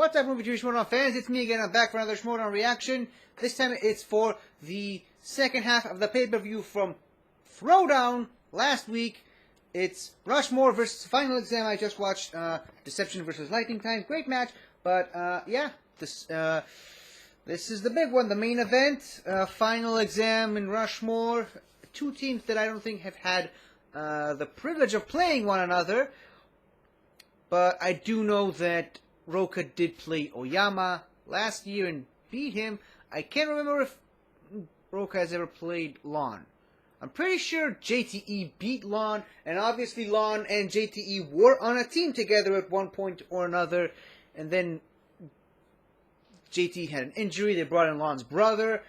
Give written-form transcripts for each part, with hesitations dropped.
What's up, movie TV Schmoedown fans? It's me again. I'm back for another Schmoedown reaction. This time it's for the second half of the pay-per-view from Throwdown last week. It's Rushmore versus Final Exam. I just watched Deception versus Lightning Time. Great match, but yeah, this is the big one, the main event. Final Exam and Rushmore, two teams that I don't think have had the privilege of playing one another. But I do know that Roka did play Oyama last year and beat him. I can't remember if Roka has ever played Lon. I'm pretty sure JTE beat Lon, and obviously Lon and JTE were on a team together at one point or another, and then JTE had an injury. They brought in Lon's brother.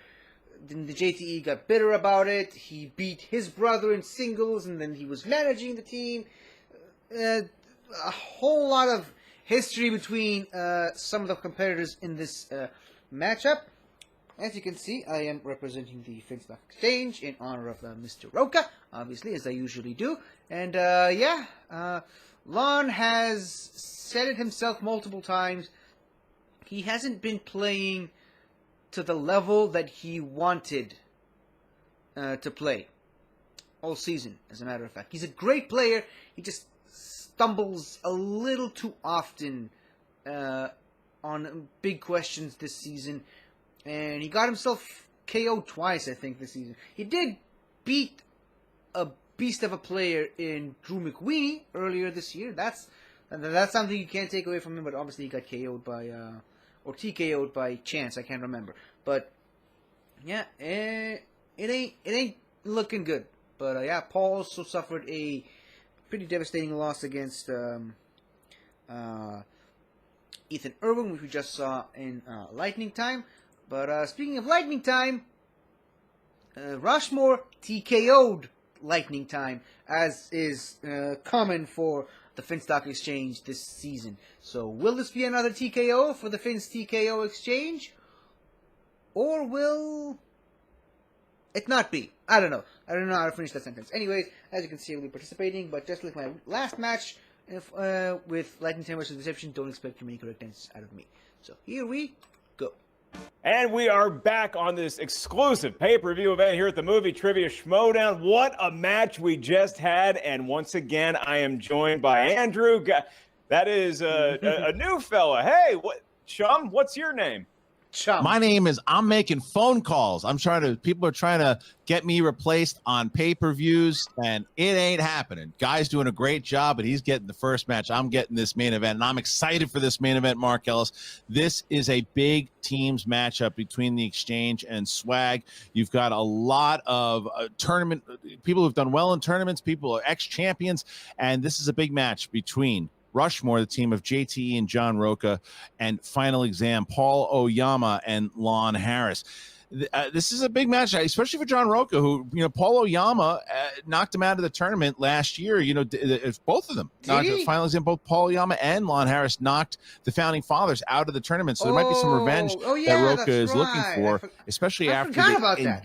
Then the JTE got bitter about it. He beat his brother in singles, and then he was managing the team. A whole lot of history between some of the competitors in this matchup. As you can see, I am representing the Finstock Exchange in honor of Mr. Roka, obviously, as I usually do. And Lon has said it himself multiple times. He hasn't been playing to the level that he wanted to play all season, as a matter of fact. He's a great player. He just stumbles a little too often on big questions this season, and he got himself KO'd twice, I think, this season. He did beat a beast of a player in Drew McWeeny earlier this year. That's something you can't take away from him, but obviously he got KO'd by, or TKO'd by chance, I can't remember. But, yeah, it ain't looking good. But, yeah, Paul also suffered a pretty devastating loss against Ethan Irwin, which we just saw in Lightning Time. But speaking of Lightning Time, Rushmore TKO'd Lightning Time, as is common for the Finstock Exchange this season. So will this be another TKO for the Finns TKO Exchange? Or will it not be? I don't know. I don't know how to finish that sentence. Anyways, as you can see, I'll be participating, but just like my last match with Lightning Time vs. Deception, don't expect too many correct answers out of me. So here we go. And we are back on this exclusive pay-per-view event here at the Movie Trivia Schmoedown. What a match we just had, and once again, I am joined by Andrew. That is a new fella. Hey, chum, what's your name? Chum. My name is, I'm making phone calls. People are trying to get me replaced on pay-per-views, and it ain't happening. Guy's doing a great job, but he's getting the first match. I'm getting this main event, and I'm excited for this main event, Mark Ellis. This is a big teams matchup between the Exchange and Swag. You've got a lot of tournament people who've done well in tournaments, people are ex-champions, and this is a big match between Rushmore, the team of JTE and John Roka, and Final Exam, Paul Oyama and Lon Harris. This is a big match, especially for John Roka, who, Paul Oyama knocked him out of the tournament last year. Both of them. Final Exam, both Paul Oyama and Lon Harris knocked the Founding Fathers out of the tournament. So there might be some revenge that Roka is looking for, especially after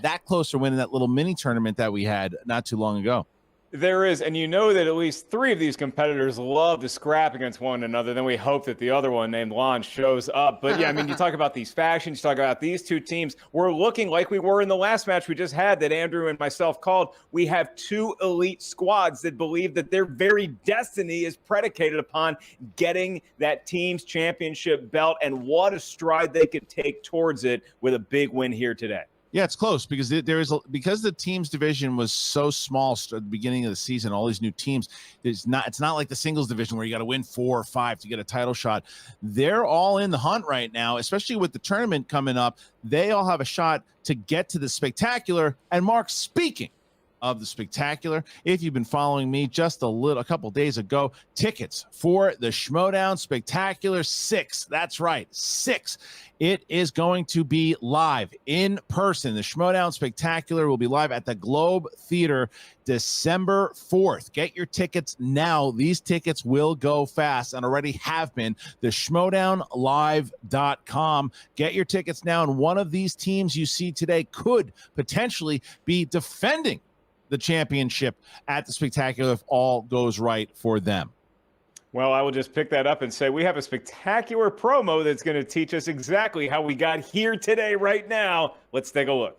that closer win in that little mini tournament that we had not too long ago. There is, and you know that at least three of these competitors love to scrap against one another. Then we hope that the other one named Lon shows up. But yeah, I mean, you talk about these factions, you talk about these two teams. We're looking like we were in the last match we just had that Andrew and myself called. We have two elite squads that believe that their very destiny is predicated upon getting that team's championship belt, and what a stride they could take towards it with a big win here today. Yeah, it's close because because the teams division was so small at the beginning of the season. All these new teams, it's not like the singles division where you got to win 4 or 5 to get a title shot. They're all in the hunt right now, especially with the tournament coming up. They all have a shot to get to the spectacular. And Mark, speaking of the spectacular, if you've been following me just a couple days ago, tickets for the Schmoedown Spectacular 6. That's right, 6. It is going to be live in person. The Schmoedown Spectacular will be live at the Globe Theater December 4th. Get your tickets now. These tickets will go fast and already have been. The Schmoedownlive.com. Get your tickets now, and one of these teams you see today could potentially be defending the championship at the Spectacular if all goes right for them. Well, I will just pick that up and say we have a spectacular promo that's going to teach us exactly how we got here today, right now. Let's take a look.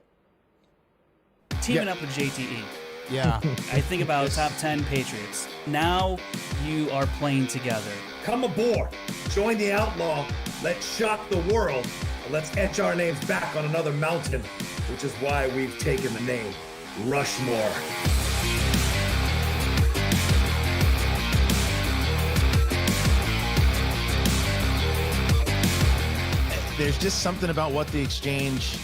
Teaming up with JTE. Yeah. I think about top 10 Patriots. Now you are playing together. Come aboard. Join the Outlaw. Let's shock the world. And let's etch our names back on another mountain, which is why we've taken the name Rushmore. There's just something about what the exchange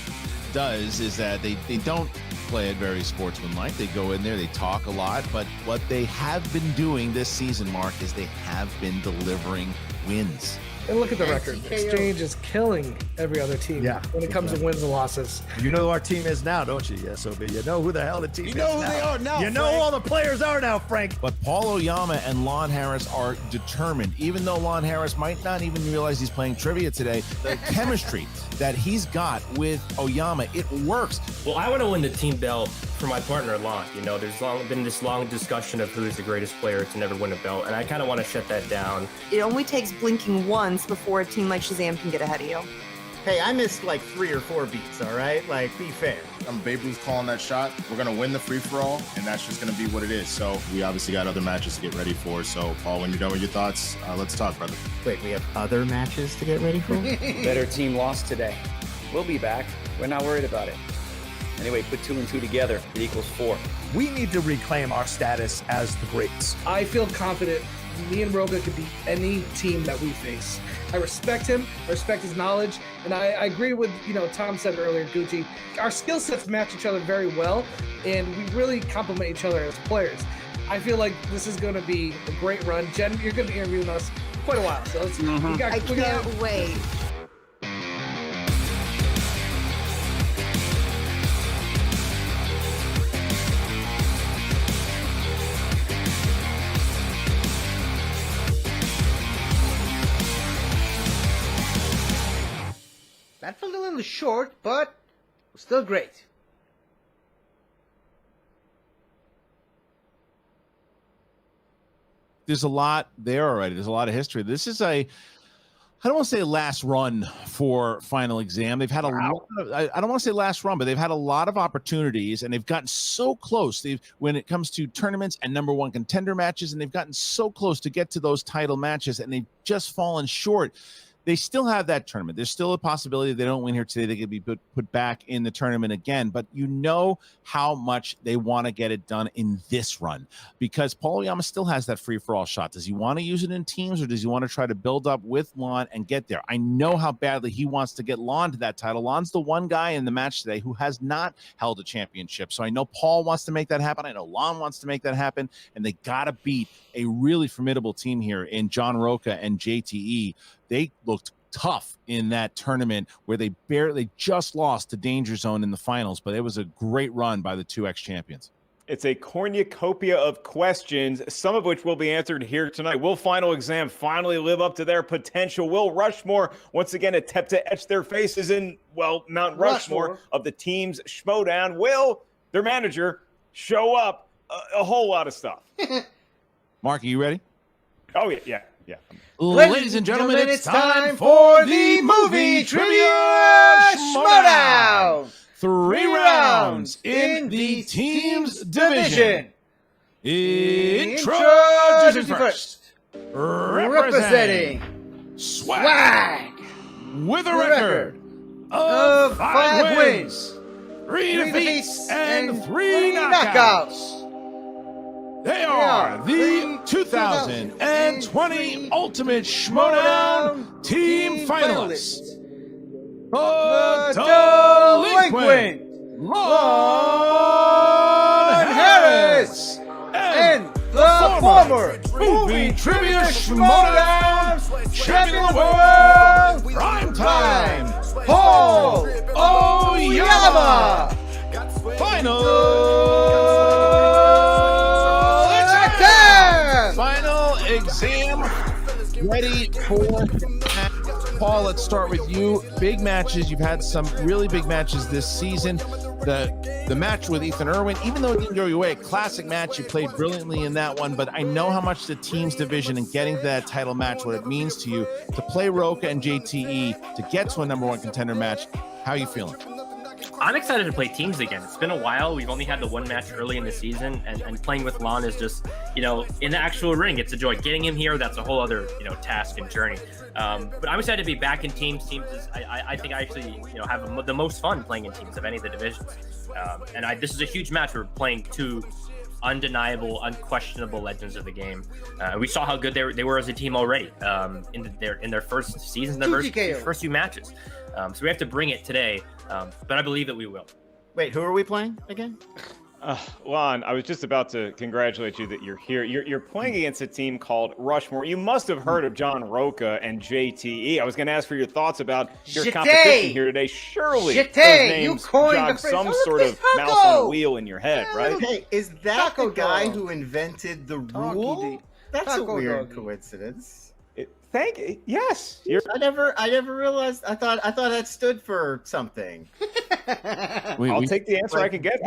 does is that they don't play it very sportsmanlike. They go in there, they talk a lot, but what they have been doing this season, Mark, is they have been delivering wins. And look at the record. Exchange is killing every other team when it comes to wins and losses. You know who our team is now, don't you? Yes, OB. You know who the hell the team is now. You know who they are now, You know who all the players are now, Frank. But Paul Oyama and Lon Harris are determined, even though Lon Harris might not even realize he's playing trivia today. The chemistry that he's got with Oyama, it works. Well, I want to win the team belt for my partner, Lon. You know, there's been this long discussion of who's the greatest player to never win a belt, and I kind of want to shut that down. It only takes blinking once before a team like Shazam can get ahead of you. Hey, I missed like 3 or 4 beats, all right? Like, be fair. I'm Babe Ruth calling that shot. We're going to win the free-for-all, and that's just going to be what it is. So we obviously got other matches to get ready for. So, Paul, when you're done with your thoughts, let's talk, brother. Wait, we have other matches to get ready for? Better team lost today. We'll be back. We're not worried about it. Anyway, put 2 and 2 together. It equals 4. We need to reclaim our status as the greats. I feel confident me and Roga could beat any team that we face. I respect him, I respect his knowledge, and I agree with, Tom said earlier, Gucci, our skill sets match each other very well, and we really complement each other as players. I feel like this is going to be a great run. Jen, you're going to be interviewing us for quite a while, so let's, I can't wait. That felt a little short, but still great. There's a lot there already. There's a lot of history. This is I don't want to say last run for Final Exam. They've had a lot of, I don't want to say last run, but they've had a lot of opportunities, and they've gotten so close. When it comes to tournaments and number one contender matches, and they've gotten so close to get to those title matches, and they've just fallen short. They still have that tournament. There's still a possibility if they don't win here today, they could be put back in the tournament again. But you know how much they want to get it done in this run, because Paul Oyama still has that free-for-all shot. Does he want to use it in teams, or does he want to try to build up with Lon and get there? I know how badly he wants to get Lon to that title. Lon's the one guy in the match today who has not held a championship. So I know Paul wants to make that happen. I know Lon wants to make that happen. And they got to beat a really formidable team here in John Roca and JTE. They looked tough in that tournament where they just lost to Danger Zone in the finals, but it was a great run by the 2X champions. It's a cornucopia of questions, some of which will be answered here tonight. Will Final Exam finally live up to their potential? Will Rushmore once again attempt to etch their faces in, Mount Rushmore of the team's Schmoedown? Will their manager show up? A whole lot of stuff. Mark, are you ready? Oh, yeah. Ladies and gentlemen, it's time for the movie trivia Schmoedown. 3 rounds in the team's division. Introducing first, representing Swag with a record of 5 wins, 3 defeats, and 3 knockouts. They are the 2020 Ultimate Schmoedown Team Finalists. The Delinquent Lon Harris and the former Movie Trivia Schmoedown Champion of the World Primetime Paul Oyama. Final Exam ready for Paul. Let's start with you. Big matches. You've had some really big matches this season. the match with Ethan Irwin, even though it didn't go your way, a classic match. You played brilliantly in that one, but I know how much the teams division and getting to that title match, what it means to you to play Roca and JTE to get to a number one contender match. How are you feeling? I'm excited to play teams again. It's been a while. We've only had the one match early in the season, and playing with Lon is just, in the actual ring, it's a joy. Getting him here, that's a whole other, task and journey. But I'm excited to be back in teams. Teams is, I think I actually, have the most fun playing in teams of any of the divisions. This is a huge match. We're playing two undeniable, unquestionable legends of the game. We saw how good they were as a team already in their first seasons, their first few matches. So we have to bring it today, but I believe that we will. Wait, who are we playing again? Lon, I was just about to congratulate you that you're here. You're playing against a team called Rushmore. You must have heard of John Roca and JTE. I was going to ask for your thoughts about your competition here today. Surely those names jog some sort of mouse on a wheel in your head, right? Hey, is that the guy who invented the rule? That's a weird coincidence. Yes. I never realized. I thought that stood for something. I'll take the answer I can get.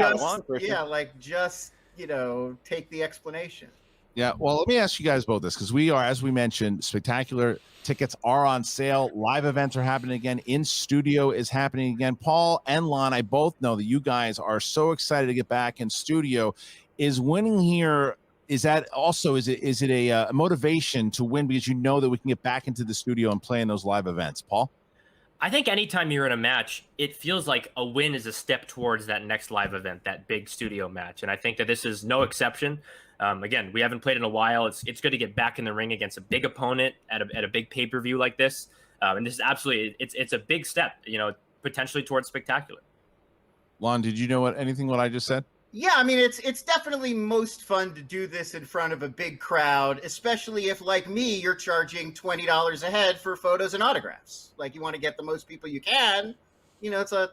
Take the explanation. Yeah, well, let me ask you guys both this, because we are, as we mentioned, spectacular tickets are on sale. Live events are happening again. In studio is happening again. Paul and Lon, I both know that you guys are so excited to get back in studio. Is winning here? Is that also, is it a motivation to win because you know that we can get back into the studio and play in those live events? Paul? I think anytime you're in a match, it feels like a win is a step towards that next live event, that big studio match. And I think that this is no exception. Again, we haven't played in a while. It's good to get back in the ring against a big opponent at a big pay-per-view like this. And this is absolutely, it's a big step, potentially towards spectacular. Lon, did you know anything what I just said? Yeah, I mean, it's definitely most fun to do this in front of a big crowd, especially if, like me, you're charging $20 a head for photos and autographs. Like, you want to get the most people you can. It's a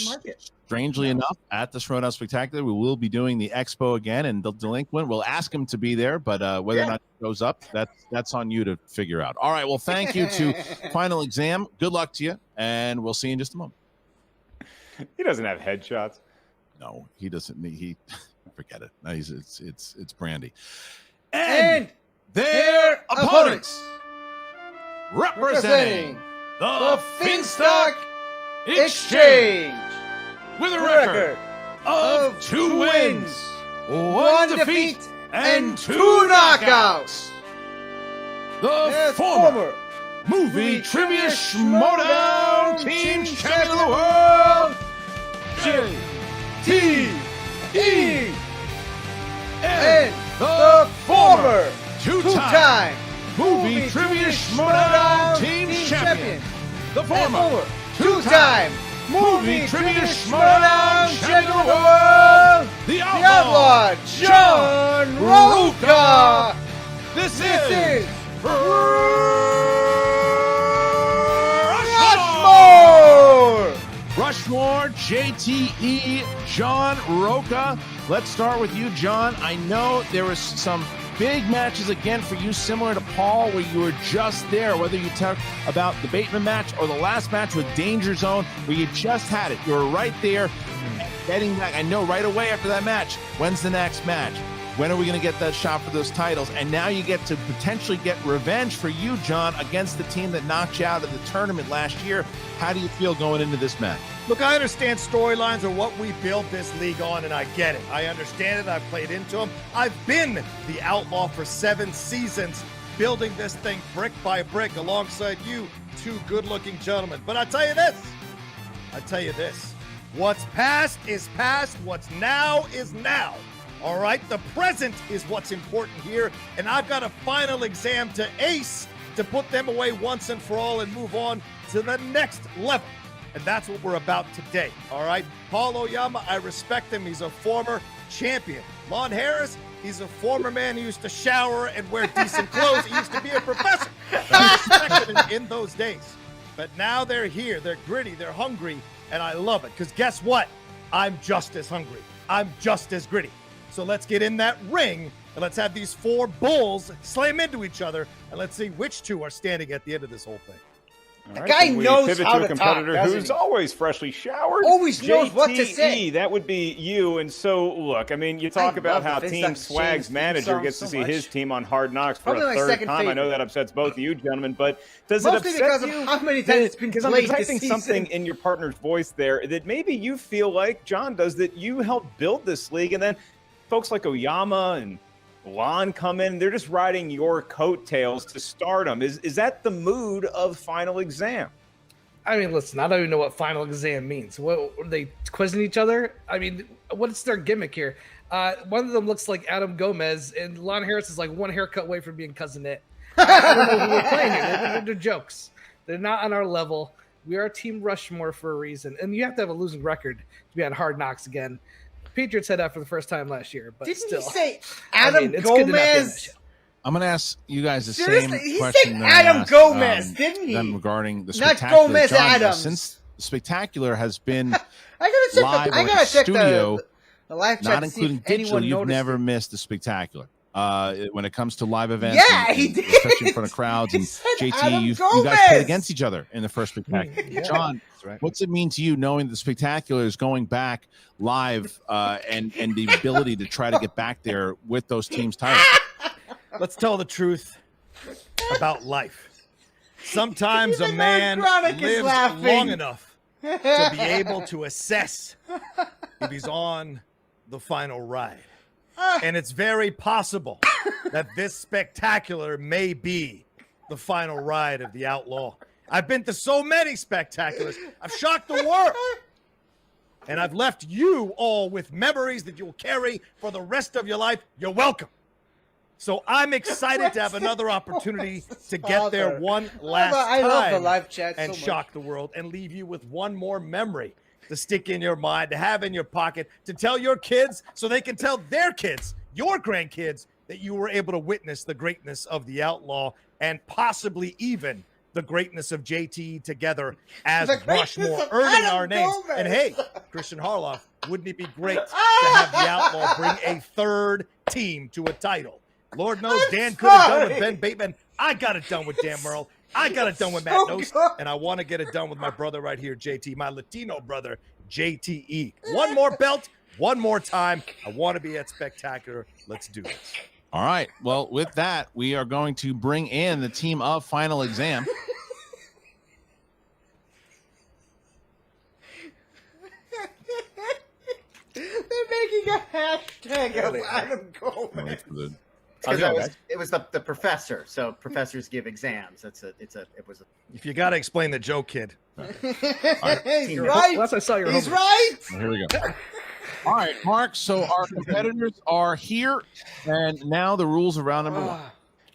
market. Strangely enough, at the Schmoedown Spectacular, we will be doing the expo again, and the delinquent will ask him to be there, but whether or not it goes up, that's on you to figure out. All right, well, thank you to Final Exam. Good luck to you, and we'll see you in just a moment. He doesn't have headshots. No, he doesn't need. He forget it. No, it's Brandy, and their opponents representing the Finstock Exchange with a record of 2 wins, 1 defeat, and 2 knockouts. The former movie trivia Schmoedown team champion of the world, JTE, and the former two-time movie trivia Schmoedown team champion, the former two-time movie trivia Schmoedown champion of the world, the outlaw John Roca. This is Rushmore, JTE, John Roca. Let's start with you, John. I know there was some big matches again for you, similar to Paul, where you were just there, whether you talk about the Bateman match or the last match with Danger Zone, where you just had it. You were right there getting back. I know right away after that match, when's the next match? When are we going to get that shot for those titles? And now you get to potentially get revenge for you, John, against the team that knocked you out of the tournament last year. How do you feel going into this match? Look, I understand storylines are what we built this league on, and I get it. I understand it. I've played into them. I've been the outlaw for 7 seasons, building this thing brick by brick alongside you, 2 good-looking gentlemen. But I tell you this. What's past is past. What's now is now. All right? The present is what's important here, and I've got a final exam to ace to put them away once and for all and move on to the next level. And that's what we're about today, all right? Paul Oyama, I respect him. He's a former champion. Lon Harris, he's a former man who used to shower and wear decent clothes. He used to be a professor. I respected him in those days. But now they're here. They're gritty. They're hungry. And I love it. Because guess what? I'm just as hungry. I'm just as gritty. So let's get in that ring and let's have these 4 bulls slam into each other. And let's see which 2 are standing at the end of this whole thing. The guy we knows pivot how to to a competitor talk, who's always freshly showered. Always knows what to say. That would be you. And so, look, I mean, you talk about how the Vince Team James Swag's theme manager song gets to so see much. his team on Hard Knocks for Probably my a third second time. I know favorite. that upsets both of you gentlemen, but does Mostly it upset because you? of how many times it's been Because I'm played this detecting season. something in your partner's voice there that maybe you feel like John does, that you helped build this league, and then folks like Oyama and Lon come in, they're just riding your coattails to stardom. Is that the mood of Final Exam? I mean, listen, I don't even know what final exam means. What are they quizzing each other? I mean, what's their gimmick here? One of them looks like Adam Gomez, and Lon Harris is like one haircut away from being Cousin It. I don't know who we're playing here. They're jokes. They're not on our level. We are Team Rushmore for a reason, and you have to have a losing record to be on Hard Knocks again. Patriots had that for the first time last year, but Didn't still. he say Adam it's good to not be on that Gomez? show. I'm going to ask you guys the Seriously? same He question said that I Adam asked, Gomez, didn't he? them regarding the Not Spectacular. Gomez John, Adams. Since the Spectacular has been I gotta live check. I or gotta check studio, the live chat not to see including if digital, anyone you've noticed never it. missed the Spectacular. When it comes to live events, Yeah, he did. especially in front of crowds. He And said JT, Adam you guys Gomez. played against each other in the first Spectacular. Yeah. John, right. what's it mean to you knowing that the Spectacular is going back live and the ability to try to get back there with those teams' titles? Let's tell the truth about life. Sometimes a Even man non-chronic is lives laughing. long enough to be able to assess if he's on the final ride. And it's very possible that this Spectacular may be the final ride of the Outlaw. I've been to so many Spectaculars. I've shocked the world. And I've left you all with memories that you'll carry for the rest of your life. You're welcome. So I'm excited to have another opportunity to get there one last I love the time live chat and so much. shock the world and leave you with one more memory to stick in your mind, to have in your pocket, to tell your kids so they can tell their kids, your grandkids, that you were able to witness the greatness of the Outlaw and possibly even the greatness of JT together as The greatness Rushmore, of earning Adam our names. Gomez. And hey, Christian Harloff, wouldn't it be great to have the Outlaw bring a third team to a title? Lord knows Dan could have done with Ben Bateman. I got it done with Dan Merle. I got it done with Matt Nose. And I want to get it done with my brother right here, JT, my Latino brother, JTE. One more belt, one more time. I want to be at Spectacular. Let's do this. All right. Well, with that, we are going to bring in the team of Final Exam. They're making a hashtag of Adam Gomez. It was the professor. So professors give exams. It was a. If you got to explain the joke, kid. He's right. Unless I saw your He's homework. right. Well, here we go. All right, Mark. So our competitors are here, and now the rules of round number one.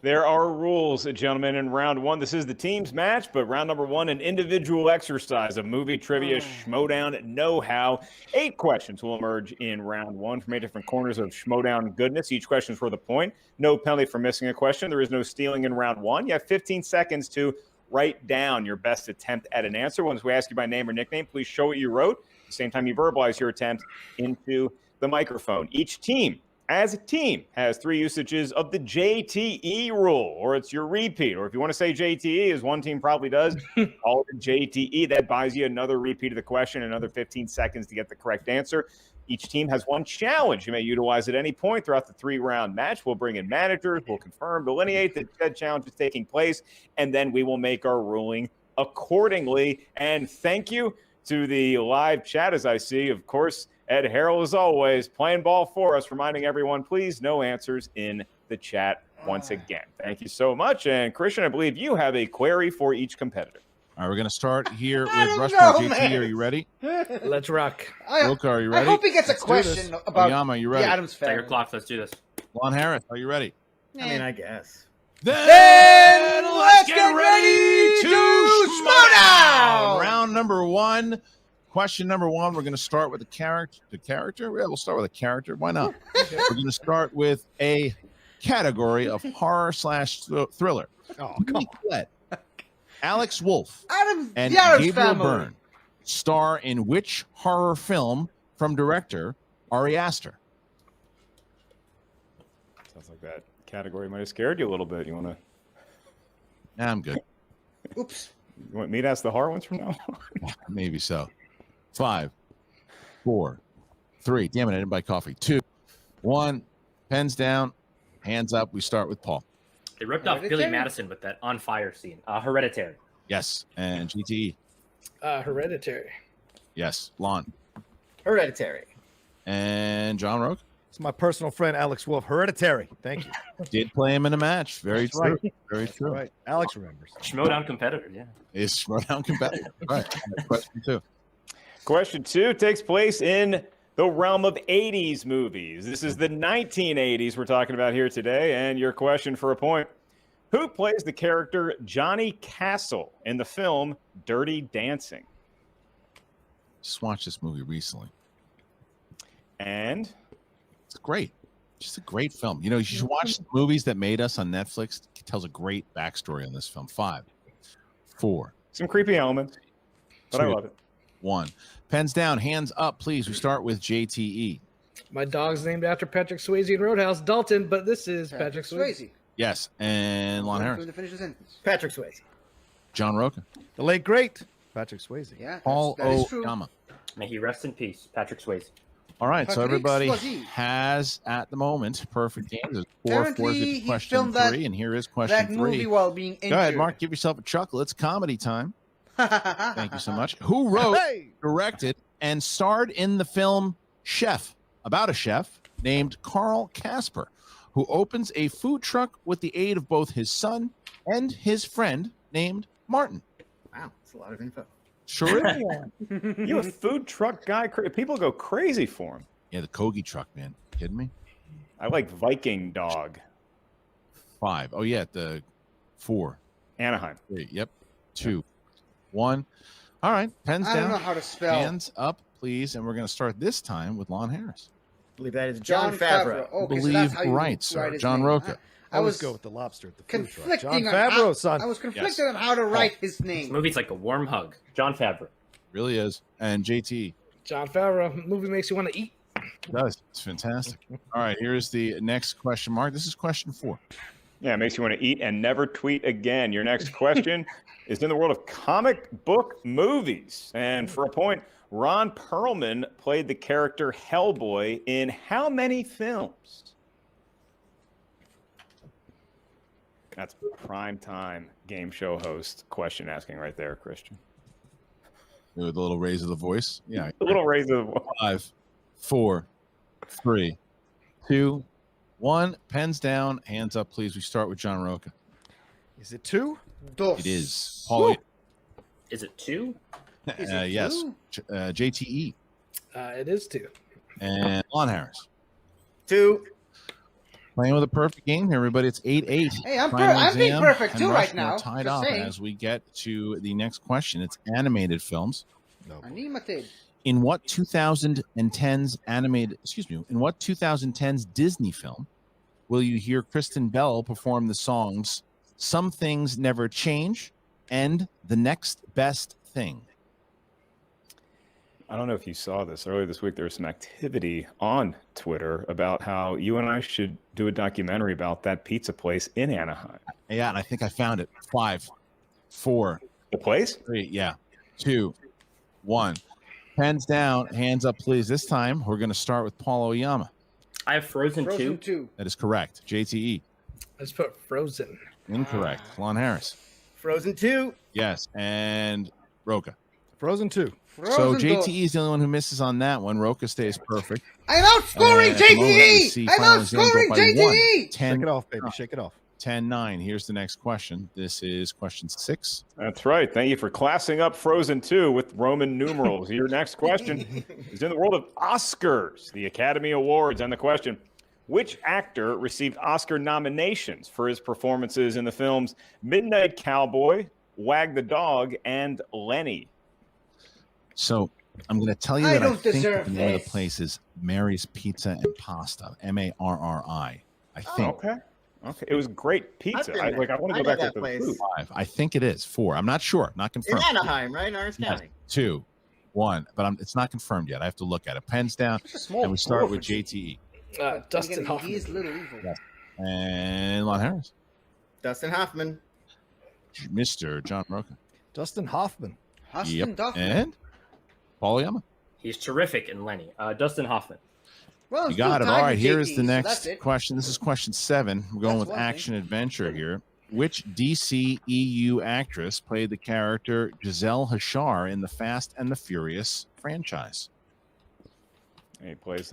There are rules, gentlemen, in round one. This is the team's match, but round number one, an individual exercise of movie trivia, Schmoedown know-how. 8 questions will emerge in round one from 8 different corners of Schmoedown goodness. Each question is worth a point. No penalty for missing a question. There is no stealing in round one. You have 15 seconds to write down your best attempt at an answer. Once we ask you by name or nickname, please show what you wrote. At the same time, you verbalize your attempt into the microphone. Each team, as a team, has 3 usages of the JTE rule, or it's your repeat. Or if you want to say JTE, as one team probably does, call it JTE. That buys you another repeat of the question, another 15 seconds to get the correct answer. Each team has 1 challenge you may utilize at any point throughout the 3-round match. We'll bring in managers. We'll confirm, delineate that said challenge is taking place, and then we will make our ruling accordingly. And thank you to the live chat, as I see, of course, Ed Harrell, as always, playing ball for us, reminding everyone, please, no answers in the chat once again. Thank you so much. And Christian, I believe you have a query for each competitor. All right, we're going to start here I with don't Rushmore. know, JT, man. are you ready? Let's rock. Roka, are you ready? I hope he gets a Let's do question this. about Oyama, you ready? the Adams Set your family. clocks. Let's do this. Lon Harris, are you ready? I mean, I guess. Then let's get ready to Schmoedown! Round number one. Question number one, we're going to start with the character. Yeah, we'll start with a character. Why not? We're going to start with a category of horror/thriller. Oh, come on. Alex Wolff Adams, and the Adams Gabriel family. Byrne star in which horror film from director Ari Aster? Sounds like that category might have scared you a little bit. You want to? Nah, I'm good. Oops. You want me to ask the hard ones from now on? Maybe so. 5, 4, 3. Damn it, I didn't buy coffee. 2, 1. Pens down, hands up. We start with Paul. They ripped off Billy Madison with that on fire scene. Hereditary. Yes. And GTE. Hereditary. Yes. Lon. Hereditary. And John Roque. It's my personal friend Alex Wolf. Hereditary. Thank you. Did play him in a match. Very That's true. right. Very That's true. right. Alex remembers. Schmoedown competitor, yeah. Is Schmoedown competitive. Right. Question 2. Question 2 takes place in the realm of 80s movies. This is the 1980s we're talking about here today. And your question for a point. Who plays the character Johnny Castle in the film Dirty Dancing? Just watched this movie recently. And it's great. Just a great film. You know, you should watch the movies that made us on Netflix. It tells a great backstory on this film. 5, 4. Some creepy elements, but 2, I love it. 1. Pens down, hands up, please. We start with JTE. My dog's named after Patrick Swayze in Roadhouse, Dalton, but this is Patrick Swayze. Yes. And Lon Harris. To finish the sentence. Patrick Swayze. John Roque. The late great Patrick Swayze. Yeah. Paul that is true. Oyama. May he rest in peace, Patrick Swayze. All right, so Patrick everybody Swayze. has at the moment perfect games. There's 4 Apparently, he question filmed 3, and here is question that 3. movie while being injured. Go ahead, Mark. Give yourself a chuckle. It's comedy time. Thank you so much. Who wrote, directed, and starred in the film Chef, about a chef named Carl Casper, who opens a food truck with the aid of both his son and his friend named Martin? Wow, that's a lot of info. Sure is. You a food truck guy? People go crazy for him. Yeah, the Kogi truck, man. Kidding me? I like Viking Dog. 5. Oh, yeah, the 4. Anaheim. 3. Yep. 2, 1. All right, pens I down. don't know how to spell. Hands up, please. And we're going to start this time with Lon Harris. I believe that is John Favreau. Okay, so Believe that's how you right, write sir. his John name. Roque. I always go with the lobster at the food truck. conflicting John on Favreau, how, son. I was conflicted on how to write his This name. movie's like a warm hug. John Favreau. Really is. And JT. John Favreau. Movie makes you want to eat. It does. It's fantastic. All right, here's the next question mark. This is question 4. Yeah, it makes you want to eat and never tweet again. Your next question is in the world of comic book movies. And for a point, Ron Perlman played the character Hellboy in how many films? That's prime time game show host question asking right there, Christian. With a little raise of the voice. Yeah. A little raise of the voice. 5, 4, 3, 2, 1. Pens down. Hands up, please. We start with John Roque. Is it 2? It is. Paul. Is it 2? Is it Yes. 2? JTE. It is 2. And Lon Harris. 2. Playing with a perfect game here, everybody. It's 8-8. Hey, I'm Final being exam perfect and too right Rushmore now. Tied Just up saying. as we get to the next question. It's animated films. Animated. In what 2010's animated, in what 2010's Disney film will you hear Kristen Bell perform the songs Some Things Never Change and The Next Best Thing? I don't know if you saw this earlier this week. There was some activity on Twitter about how you and I should do a documentary about that pizza place in Anaheim. Yeah, and I think I found it. 5, 4. The place? 3. Yeah. 2, 1. Pens down. Hands up, please. This time, we're going to start with Paul Oyama. I have Frozen 2. That is correct. JTE. Let's put Frozen. Incorrect. Lon Harris. Frozen 2. Yes. And Roca. Frozen 2. So JTE is the only one who misses on that one. Roca stays perfect. I'm outscoring JTE! I'm outscoring JTE! Shake it off, baby. Shake it off. 10-9. Here's the next question. This is question 6. That's right. Thank you for classing up Frozen 2 with Roman numerals. Your next question is in the world of Oscars, the Academy Awards. And the question, which actor received Oscar nominations for his performances in the films Midnight Cowboy, Wag the Dog, and Lenny? So I'm going to tell you I that I don't think deserve the name of this. the place is Mary's Pizza and Pasta. Marri. I think. Okay. It was great pizza. I want to go back to the food. 5. I think it is 4. I'm not sure. Not In confirmed. Anaheim, right? In Orange County. 2, 1. But it's not confirmed yet. I have to look at it. Pens down. And we start with JTE. Dustin Hoffman. He is little evil. Yes. And Lon Harris. Dustin Hoffman. Mr. John Roca. Dustin Hoffman. Huston Duffy. And Paul Oyama. He's terrific in Lenny. Dustin Hoffman. Well, You got it. All right, here's the so next that's it. question. This is question 7. We're going That's with one action adventure here. Which DC EU actress played the character Giselle Hachar in the Fast and the Furious franchise? He plays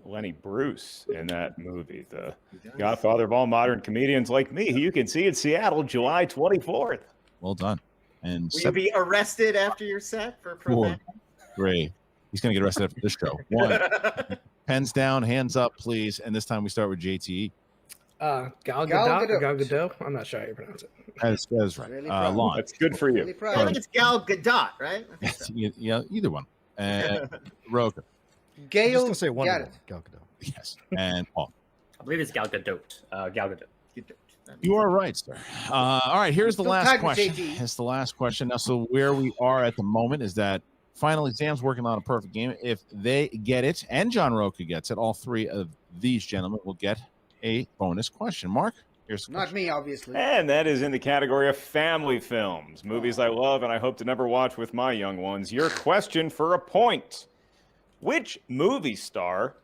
Lenny Bruce in that movie, the godfather of all modern comedians like me, who you can see in Seattle, July 24th. Well done. And Will you be arrested after your set for Four, profanity? 3. He's going to get arrested after this show. 1. Pens down, hands up, please. And this time we start with JTE. Gal Gal Gadot. Gadot. Gal Gadot. I'm not sure how you pronounce it. That is right. Really proud. Lon. That's good for you. Really proud. I think it's Gal Gadot, right? I think so. Yeah, either one. And Roka. I'm just Gail gonna say Wonder got Woman. it. Gal Gadot. Yes. And Paul. I believe it's Gal Gadot. Gal Gadot. You are right, sir. All right, here's the Still last tied with question. JT. It's the last question. Now, so where we are at the moment is that Final Exam's working on a perfect game. If they get it, and John Roca gets it, all 3 of these gentlemen will get a bonus question. Mark, here's the Not question. me, obviously. And that is in the category of family films, movies I love and I hope to never watch with my young ones. Your question for a point. Which movie star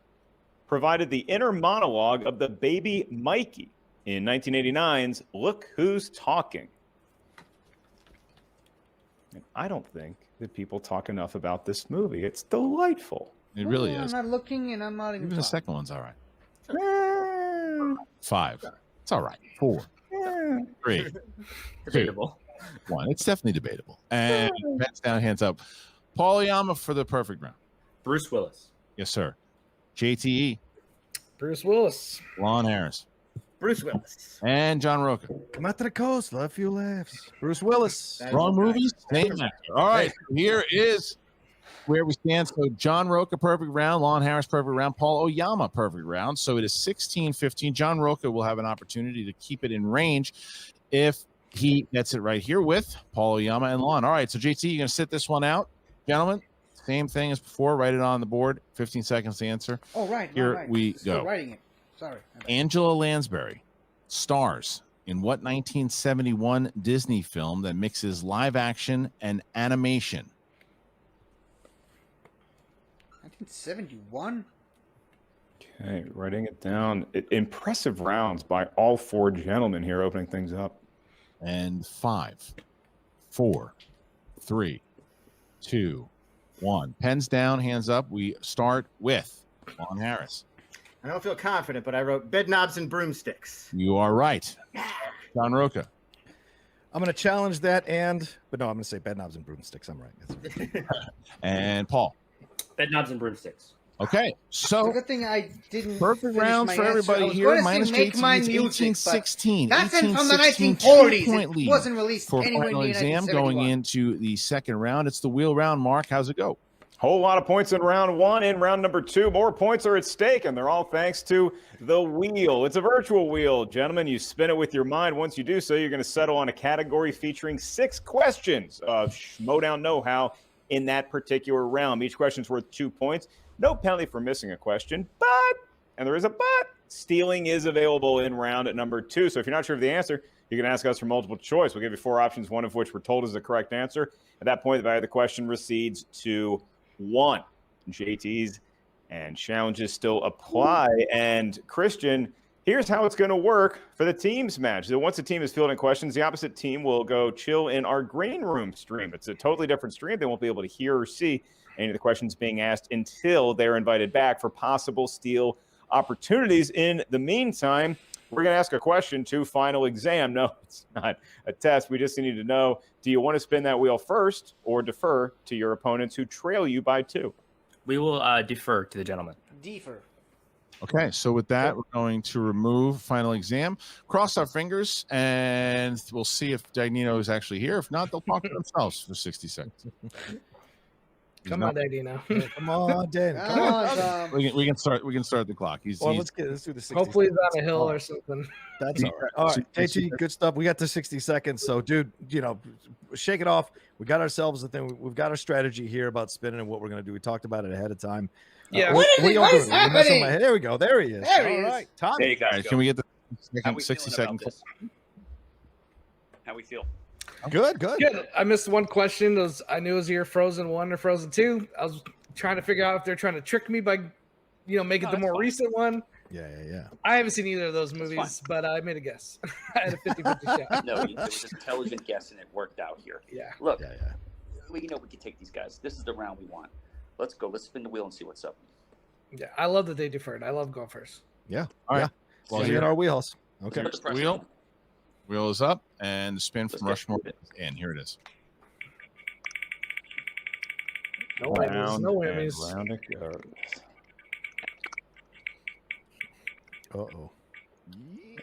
provided the inner monologue of the baby Mikey in 1989's Look Who's Talking? And I don't think that people talk enough about this movie. It's delightful. It really I'm is. not looking, and I'm not even. Even the talking. second one's all right. 5. It's all right. 4, 3, Debatable. 1. It's definitely debatable. And pens down, hands up. Paul Oyama for the perfect round. Bruce Willis. Yes, sir. JTE, Bruce Willis. Lon Harris, Bruce Willis. and John Roca. Come out to the coast. Love a few laughs. Bruce Willis. Wrong movies, same actor. All right, here is where we stand. So John Roca, perfect round. Lon Harris, perfect round. Paul Oyama, perfect round. So it is 16-15. John Roca will have an opportunity to keep it in range if he gets it right here with Paul Oyama and Lon. All right, so JT, you're going to sit this one out. Gentlemen, same thing as before. Write it on the board. 15 seconds to answer. Oh, right. Here right. we Still go. writing it. Sorry. Angela Lansbury stars in what 1971 Disney film that mixes live action and animation? 1971. Okay, writing it down. Impressive rounds by all 4 gentlemen here opening things up. And 5, 4, 3, 2, 1. Pens down, hands up. We start with Lon Harris. I don't feel confident, but I wrote bed knobs and broomsticks. You are right. John Roca. I'm going to challenge that, but no, I'm going to say bed knobs and broomsticks. I'm right. That's right. And Paul. Bed knobs and broomsticks. Okay, It's a so good thing I didn't. perfect finish rounds my for answer. everybody I was here. going to Minus say make JT, my it's music, but 18-16. That's in from the 18-16, 1940s. two-point It lead wasn't released for anywhere final near exam going 1971. into the second round. It's the wheel round. Mark, how's it go? Whole lot of points in round 1. In round number 2, more points are at stake, and they're all thanks to the wheel. It's a virtual wheel. Gentlemen, you spin it with your mind. Once you do so, you're going to settle on a category featuring 6 questions of Schmoedown know-how in that particular round. Each question's worth 2 points. No penalty for missing a question, but, and there is a but, stealing is available in round number 2. So if you're not sure of the answer, you can ask us for multiple choice. We'll give you 4 options, one of which we're told is the correct answer. At that point, the value of the question recedes to 1. JT's and challenges still apply. And Christian, here's how it's going to work for the teams match. So once the team is fielding questions, the opposite team will go chill in our green room stream. It's a totally different stream. They won't be able to hear or see any of the questions being asked until they're invited back for possible steal opportunities. In the meantime, we're going to ask a question to final exam. No, it's not a test. We just need to know, do you want to spin that wheel first or defer to your opponents who trail you by 2? We will defer to the gentleman. Defer. Okay, so with that, we're going to remove final exam. Cross our fingers, and we'll see if Dagnino is actually here. If not, they'll talk to themselves for 60 seconds. Come on, Dagnino. Come on, Dan. Come on, Tom. We can start the clock. Well, let's do the 60 Hopefully he's seconds. on a hill or something. That's all right. All right, JT, good stuff. We got the 60 seconds. So, dude, shake it off. We got ourselves a thing. We've got our strategy here about spinning and what we're going to do. We talked about it ahead of time. Yeah. What is it? y'all What is doing? You're messing with happening? my head. There we go. There he is. There he All is. right, Tom. There you All guys right, go. can we get the How we 60 feeling about second? this? How we feel? Good. Good. I missed one question. I knew it was either Frozen 1 or Frozen 2. I was trying to figure out if they're trying to trick me by, make it the more recent one. Yeah. I haven't seen either of those movies, but I made a guess. I had a 50-50 shot. No, it was an intelligent guess, and it worked out here. Yeah. Look, we can take these guys. This is the round we want. Let's go. Let's spin the wheel and see what's up. Yeah, I love that they deferred. I love going first. Yeah. All right. Well, in our wheels. Okay. Put the pressure Wheel. on. Wheel is up, and the spin from Let's Rushmore get is in. Here it is. No whammies. No and whammies. round it goes. Uh-oh.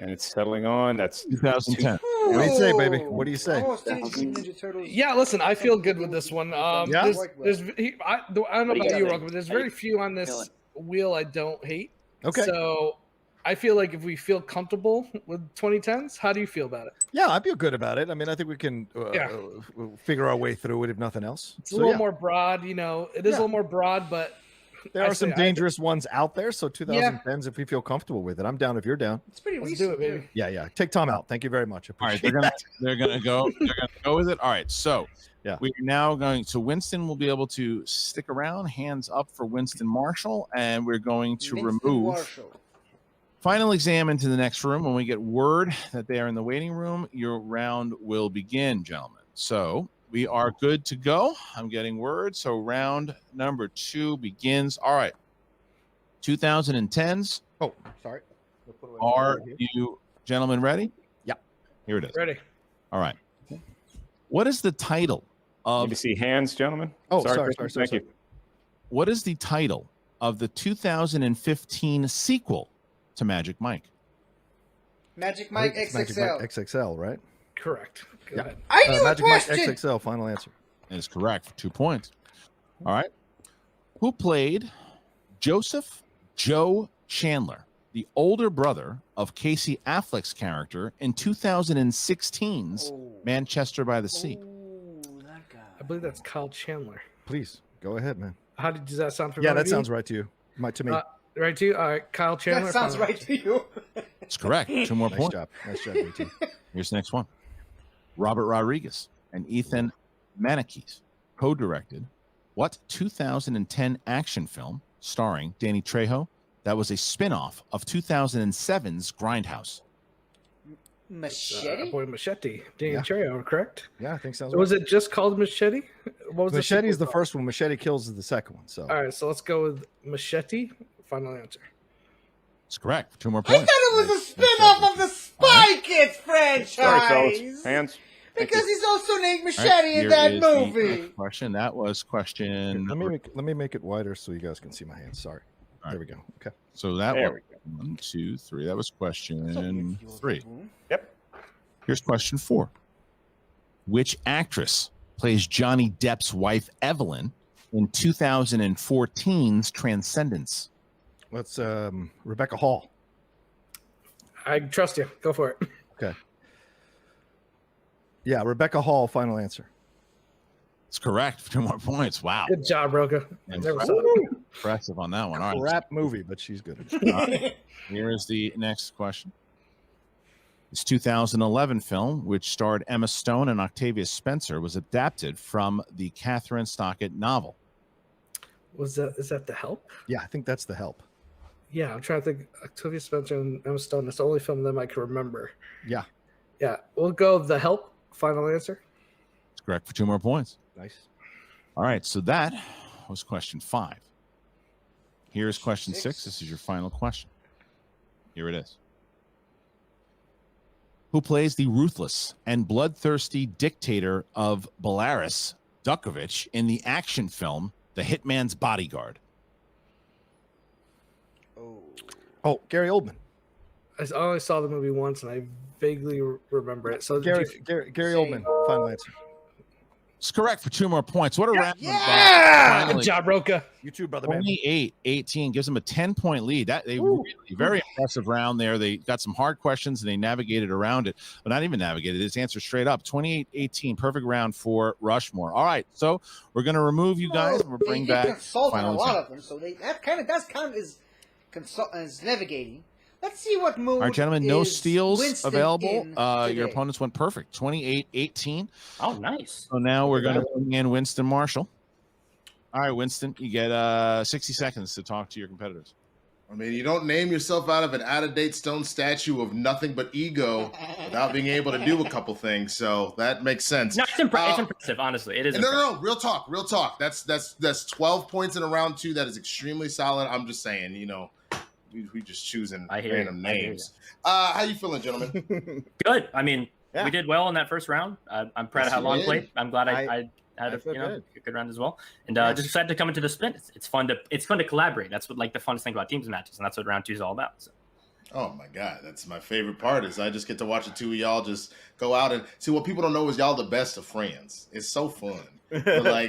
And it's settling on. That's 2010. What do you say, baby? What do you say? Oh, Teenage Mutant Ninja Turtles. Yeah, listen, I feel good with this one. Yeah? I don't know What do you about got, you, man? Rogan, but there's How you very few on feeling? this wheel I don't hate. Okay. So I feel like if we feel comfortable with 2010s, how do you feel about it? Yeah, I feel good about it. I mean, I think we can figure our way through it, if nothing else. It's a little more broad, it is a little more broad, but There are some dangerous ones out there. So 2010s, if we feel comfortable with it, I'm down if you're down. It's pretty let's recent. do it, baby. Yeah. Take Tom out. Thank you very much. All right, they're gonna go with it. All right, so we're now going to Winston. Will be able to stick around. Hands up for Winston Marshall, and we're going to remove. Final exam into the next room. When we get word that they are in the waiting room, your round will begin, gentlemen. So we are good to go. I'm getting word. So round number 2 begins. All right. 2010s. Oh, sorry. Are you gentlemen ready? Yeah. Here it is. Ready. All right. What is the title of... Need to see hands, gentlemen? Oh, sorry. sorry. You. What is the title of the 2015 sequel to Magic Mike? Magic Mike It's XXL. Magic Mike XXL, right? Correct. Go ahead. I knew Magic a Mike question. XXL, final answer. That is correct for 2 points. All right. Who played Joseph Joe Chandler, the older brother of Casey Affleck's character in 2016's Manchester by the Sea? That guy. I believe that's Kyle Chandler. Please, go ahead, man. Does that sound familiar? Yeah, that to you? sounds right to you. To me. Right to you? All right, Kyle Chandler. That sounds final right to you. It's correct. 2 more Nice points. job. Nice job, JT. Here's the next one. Robert Rodriguez and Ethan Manickis co-directed what 2010 action film starring Danny Trejo that was a spin-off of 2007's Grindhouse? Machete? Boy, Machete. Danny Trejo, correct? Yeah, I think sounds Was right. it just called Machete? What was Machete is the sequel first one. Machete Kills is the second one. So called? All right, so let's go with Machete. Final answer. It's correct. 2 more I thought points. it was a spin-off of the Spy Kids franchise. Sorry, fellas. Hands. Because he's also named All Machete right, in here that is the movie. next question. That was question. let me make it wider so you guys can see my hands. Sorry. All There right. we go. Okay. So that There was 1, 2, 3. That was question 3. Yep. Here's question 4. Which actress plays Johnny Depp's wife Evelyn in 2014's Transcendence? Let's Rebecca Hall. I trust you. Go for it. Okay. Yeah, Rebecca Hall, final answer. It's correct. 2 more points. Wow. Good job, Roka. I never saw it. Impressive on that one. All right. Rap movie, but she's good at it. Here is the next question. This 2011 film, which starred Emma Stone and Octavia Spencer, was adapted from the Catherine Stockett novel. Is that The Help? Yeah, I think that's The Help. Yeah, I'm trying to think. Octavia Spencer and Emma Stone. That's the only film of them I can remember. Yeah. Yeah, we'll go with The Help. Final answer. It's correct for 2 more points. Nice. All right, so that was question 5. Here's question 6. This is your final question. Here it is. Who plays the ruthless and bloodthirsty dictator of Belarus, Dukovich, in the action film The Hitman's Bodyguard? Oh, Gary Oldman. I only saw the movie once, and I vaguely remember it. So Gary Oldman, final answer. It's correct for 2 more points. What a round. Yeah! Good job, Roka. You too, brother man. 28-18 gives them a 10-point lead. That they really very impressive round there. They got some hard questions and they navigated around it, but not even navigated. It's answered straight up. 28-18, perfect round for Rushmore. All right, so we're gonna remove you guys and we'll bring back consult on a final lot exam. of them, so that's kind of is navigating. Let's see what mood. All right, gentlemen, no is steals Winston available. in Your today. opponents went perfect, 28-18. Oh, nice. So now we're going to bring in Winston Marshall. All right, Winston, you get 60 seconds to talk to your competitors. I mean, you don't name yourself out of an out-of-date stone statue of nothing but ego without being able to do a couple things. So that makes sense. No, it's impressive, honestly. It is. No. Real talk. That's 12 points in a round 2. That is extremely solid. I'm just saying, we just choosing random names. How you feeling, gentlemen? Good. I mean, we did well in that first round. I'm proud of how Lon played. I'm glad I had a good round as well, and just excited to come into the spin. It's fun to collaborate. That's what the funnest thing about teams matches, and that's what round 2 is all about. So. Oh my God, that's my favorite part. Is I just get to watch the two of y'all just go out and see. What people don't know is y'all the best of friends. It's so fun. But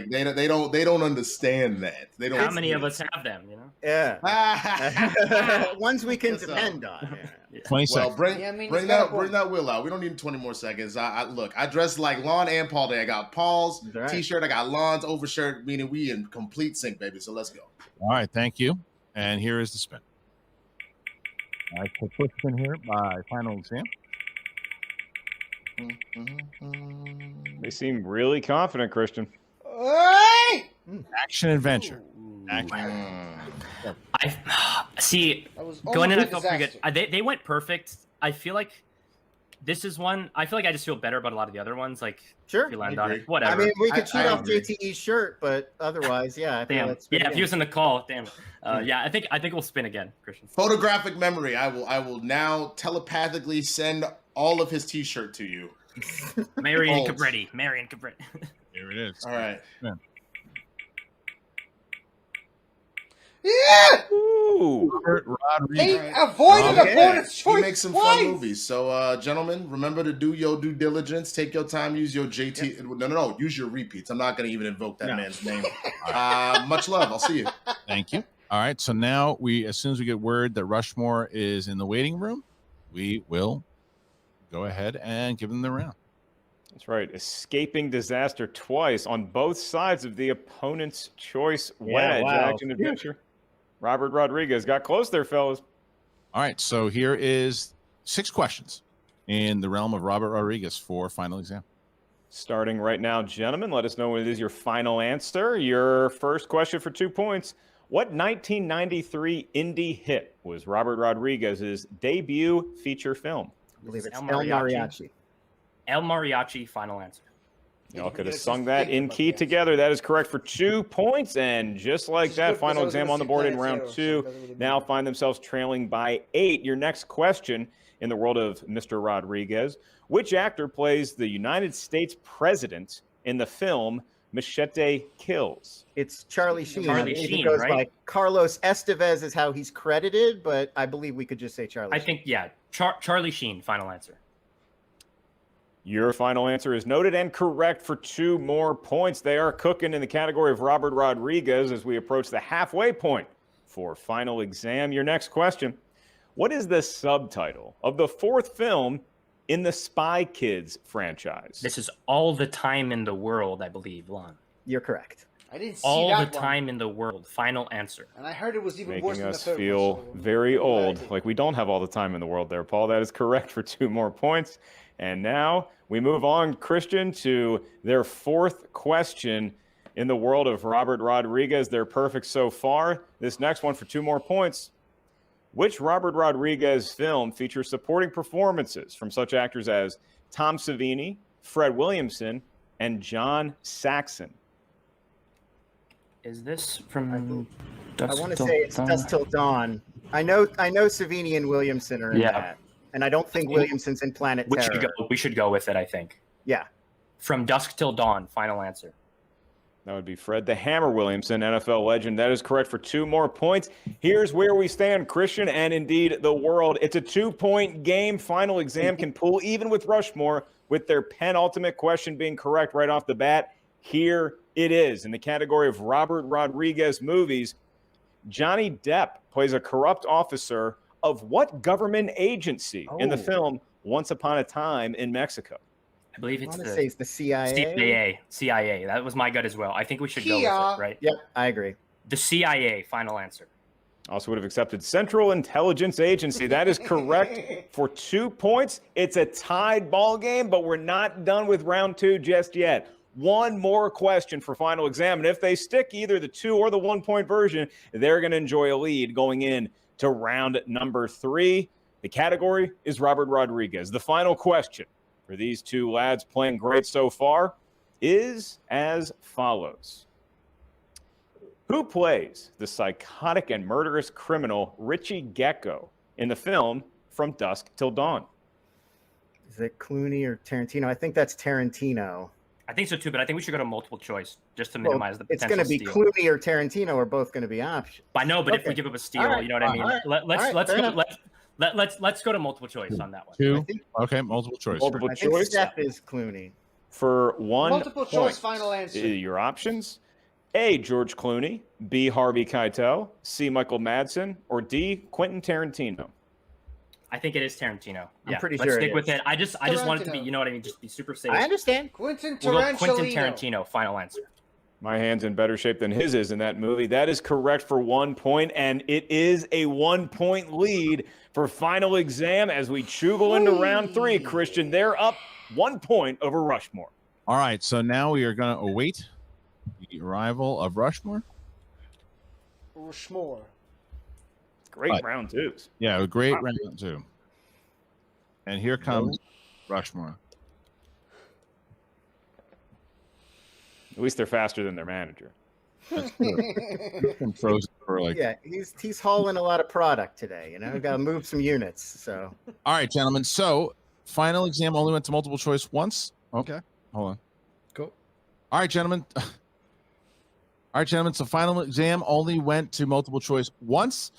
they don't understand that. They don't. How many of us have them? Yeah. Ones we can depend on. Yeah. 20 seconds. Well, bring that wheel out. We don't need 20 more seconds. I dressed like Lon and Paul today. I got Paul's t-shirt. I got Lon's overshirt, meaning we in complete sync, baby. So let's go. All right, thank you. And here is the spin. All right, so quick spin here by final exam. They seem really confident, Christian. Hey! Action adventure. I see. Going in, I felt pretty good. They went perfect. I feel like this is one. I feel like I just feel better about a lot of the other ones. Like, sure, if you land on it, whatever. I mean, we could cheat off JTE's shirt, but otherwise, yeah. If he was in the call, damn. I think we'll spin again, Christian. Photographic memory. I will now telepathically send all of his t-shirt to you. Marion Cabretti. Here it is. All right. Yeah. Yeah! Ooh. Robert Rodriguez. They avoided opponent's choice. He makes some fun movies. So, gentlemen, remember to do your due diligence. Take your time. Use your JT. Yep. No. Use your repeats. I'm not going to even invoke that man's name. Much love. I'll see you. Thank you. All right. So now as soon as we get word that Rushmore is in the waiting room, we will go ahead and give them the round. That's right. Escaping disaster twice on both sides of the opponent's choice wedge. Action adventure. Robert Rodriguez got close there, fellas. All right. So here is 6 questions in the realm of Robert Rodriguez for final exam. Starting right now, gentlemen, let us know what is your final answer. Your first question for 2 points. What 1993 indie hit was Robert Rodriguez's debut feature film? I believe it's El Mariachi. El Mariachi, final answer. Y'all could have sung that in key together. That is correct for 2 points. And just like that, final exam on the board in round 2. Now find themselves trailing by 8. Your next question in the world of Mr. Rodriguez. Which actor plays the United States president in the film Machete Kills? It's Charlie Sheen. Charlie Sheen, goes right? by Carlos Estevez is how he's credited, but I believe we could just say Charlie Sheen. I think, yeah. Charlie Sheen, final answer. Your final answer is noted and correct for 2 more points. They are cooking in the category of Robert Rodriguez as we approach the halfway point for final exam. Your next question. What is the subtitle of the 4th film in the Spy Kids franchise? This is All the Time in the World, I believe, Lon. You're correct. I didn't see All that the Time in the World, final answer. And I heard it was even worse Making than the us third feel one, so very old, like we don't have all the time in the world there, Paul. That is correct for 2 more points. And now we move on, Christian, to their 4th question in the world of Robert Rodriguez. They're perfect so far. This next one for 2 more points. Which Robert Rodriguez film features supporting performances from such actors as Tom Savini, Fred Williamson, and John Saxon? Is this from I want to say it's Dusk Till Dawn. I know Savini and Williamson are in that. And I don't think Williamson's in Planet Terror. We should go with it, I think. Yeah. From Dusk Till Dawn, final answer. That would be Fred the Hammer Williamson, NFL legend. That is correct for 2 more points. Here's where we stand, Christian, and indeed the world. It's a 2-point game. Final exam can pull even with Rushmore with their penultimate question being correct right off the bat. Here it is. In the category of Robert Rodriguez movies, Johnny Depp plays a corrupt officer of what government agency in the film Once Upon a Time in Mexico? I believe it's the CIA. CIA. That was my gut as well. I think we should go with it, right? Yep, I agree. The CIA, final answer. Also would have accepted Central Intelligence Agency. That is correct for 2 points. It's a tied ball game, but we're not done with round 2 just yet. One more question for final exam, and if they stick either the 2 or the 1 point version, they're going to enjoy a lead going in to round number 3. The category is Robert Rodriguez. The final question for these two lads playing great so far is as follows. Who plays the psychotic and murderous criminal Richie Gecko in the film From Dusk Till Dawn? Is it Clooney or Tarantino? I think that's Tarantino. I think so too, but I think we should go to multiple choice just to minimize the It's potential going to be steal. Clooney or Tarantino are both going to be options. I know, but if we give up a steal, All right. you know what I mean. All right. Let's go to multiple choice on that one. 2. Okay, multiple choice. Multiple I think choice Steph is Clooney. for 1 Multiple point. choice final answer. Your options: A, George Clooney, B, Harvey Keitel, C, Michael Madsen, or D, Quentin Tarantino. I think it is Tarantino. I'm pretty let's sure it stick with is. it. I just want it to be, you know what I mean, just be super safe. I understand. Quentin We'll go Quentin Tarantino. Tarantino. Final answer. My hand's in better shape than his is in that movie. That is correct for 1 point, and it is a 1 point lead for final exam as we chuggle into round 3. Christian, they're up 1 point over Rushmore. All right, so now we are going to await the arrival of Rushmore. Rushmore. Great Right. round 2s. Yeah, a great round 2. And here comes Rushmore. At least they're faster than their manager. That's true. He's been frozen for like. Yeah, he's hauling a lot of product today. You know, got to move some units. So All right, gentlemen. So final exam only went to multiple choice once. Okay, hold on. Cool. All right, gentlemen. All right, gentlemen. So final exam only went to multiple choice once.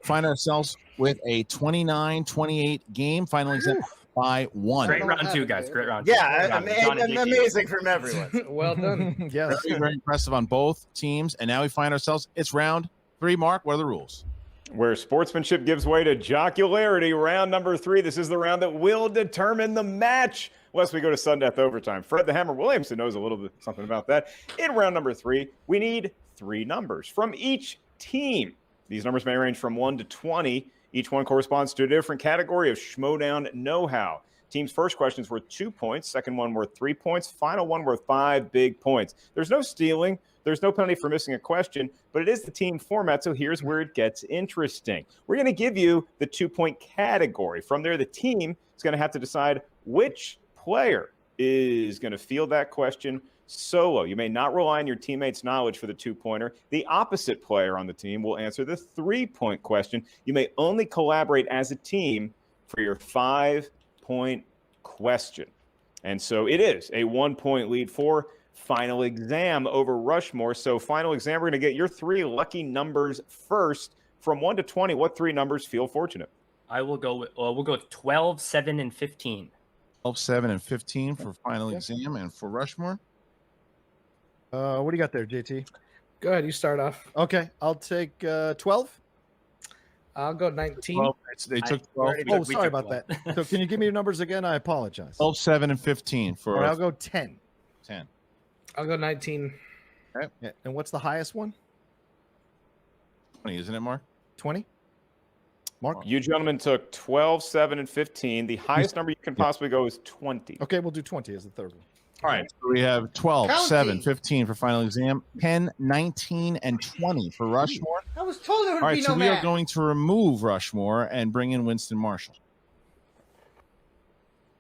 Find ourselves with a 29-28 game. Final exam by 1. Great round 2, guys. Great round 2. yeah, John and Geek. amazing from everyone. Well done. Yes. Very, very impressive on both teams. And now we find ourselves. It's round 3. Mark, what are the rules? Where sportsmanship gives way to jocularity, round number 3. This is the round that will determine the match. Unless we go to sudden death overtime. Fred the Hammer Williamson knows a little bit something about that. In round number 3, we need 3 numbers from each team. These numbers may range from 1 to 20. Each one corresponds to a different category of Schmoedown know-how. Team's first question is worth 2 points, second one worth 3 points, final one worth 5 big points. There's no stealing, there's no penalty for missing a question, but it is the team format, so here's where it gets interesting. We're going to give you the 2-point category. From there, the team is going to have to decide which player is going to field that question solo. You may not rely on your teammates' knowledge for the 2-pointer. The opposite player on the team will answer the 3-point question. You may only collaborate as a team for your 5-point question. And so it is a 1-point lead for final exam over Rushmore. So final exam, we're going to get your 3 lucky numbers first. From 1 to 20, what 3 numbers feel fortunate? I will go with, we'll go with 12, 7, and 15. 12, 7, and 15 for final exam and for Rushmore. What do you got there, JT? Go ahead. You start off. Okay, I'll take 12. I'll go 19. Well, they took 12, Oh, sorry about that. So can you give me your numbers again? I apologize. 12, 7, and 15 for All right, I'll go 10. 10. I'll go 19. Okay. Yeah. And what's the highest one? 20, isn't it, Mark? 20? Mark? You gentlemen took 12, 7, and 15. The highest number you can possibly go is 20. Okay, we'll do 20 as the third one. All right. So we have 12, Counting. 7, 15 for final exam, 10, 19, and 20 for Rushmore. I was told there would All right, be so no we are match. going to remove Rushmore and bring in Winston Marshall.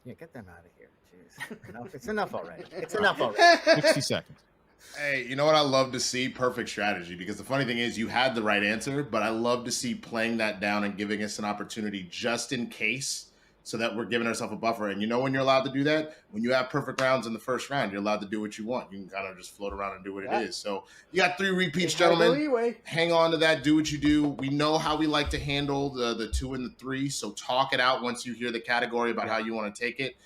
yeah, get them out of here. Jeez, enough. It's enough already. It's enough already. 60 seconds. Hey, you know what I love to see? Perfect strategy. Because the funny thing is, you had the right answer, but I love to see playing that down and giving us an opportunity just in case, so that we're giving ourselves a buffer. And you know when you're allowed to do that? When you have perfect rounds in the first round, you're allowed to do what you want. You can kind of just float around and do what it is. So you got 3 repeats, gentlemen. Hang on to that. Do what you do. We know how we like to handle the 2 and the 3. So talk it out once you hear the category about how you want to take it.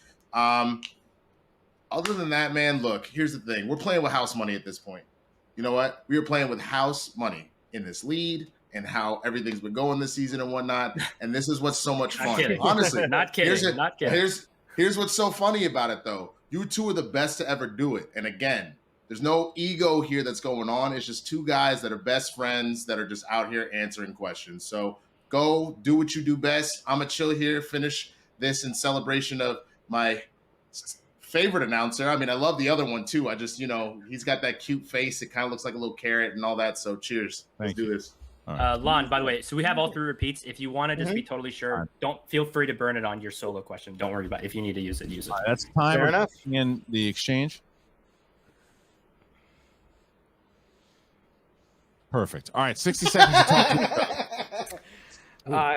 Other than that, man, look, here's the thing. We're playing with house money at this point. You know what? We are playing with house money in this lead and how everything's been going this season and whatnot. And this is what's so much Not fun. kidding. Honestly. Not kidding. Not kidding. Here's what's so funny about it, though. You two are the best to ever do it. And again, There's no ego here that's going on. It's just two guys that are best friends that are just out here answering questions. So go do what you do best. I'm going to chill here, finish this in celebration of my favorite announcer. I mean, I love the other one too. I just, he's got that cute face. It kind of looks like a little carrot and all that. So cheers. Let's do this. Lon, by the way, so we have all 3 repeats. If you want to just be totally sure, don't feel free to burn it on your solo question. Don't worry about it. If you need to use it, use it. That's time. Fair enough. In the exchange. Perfect. All right, 60 seconds to talk to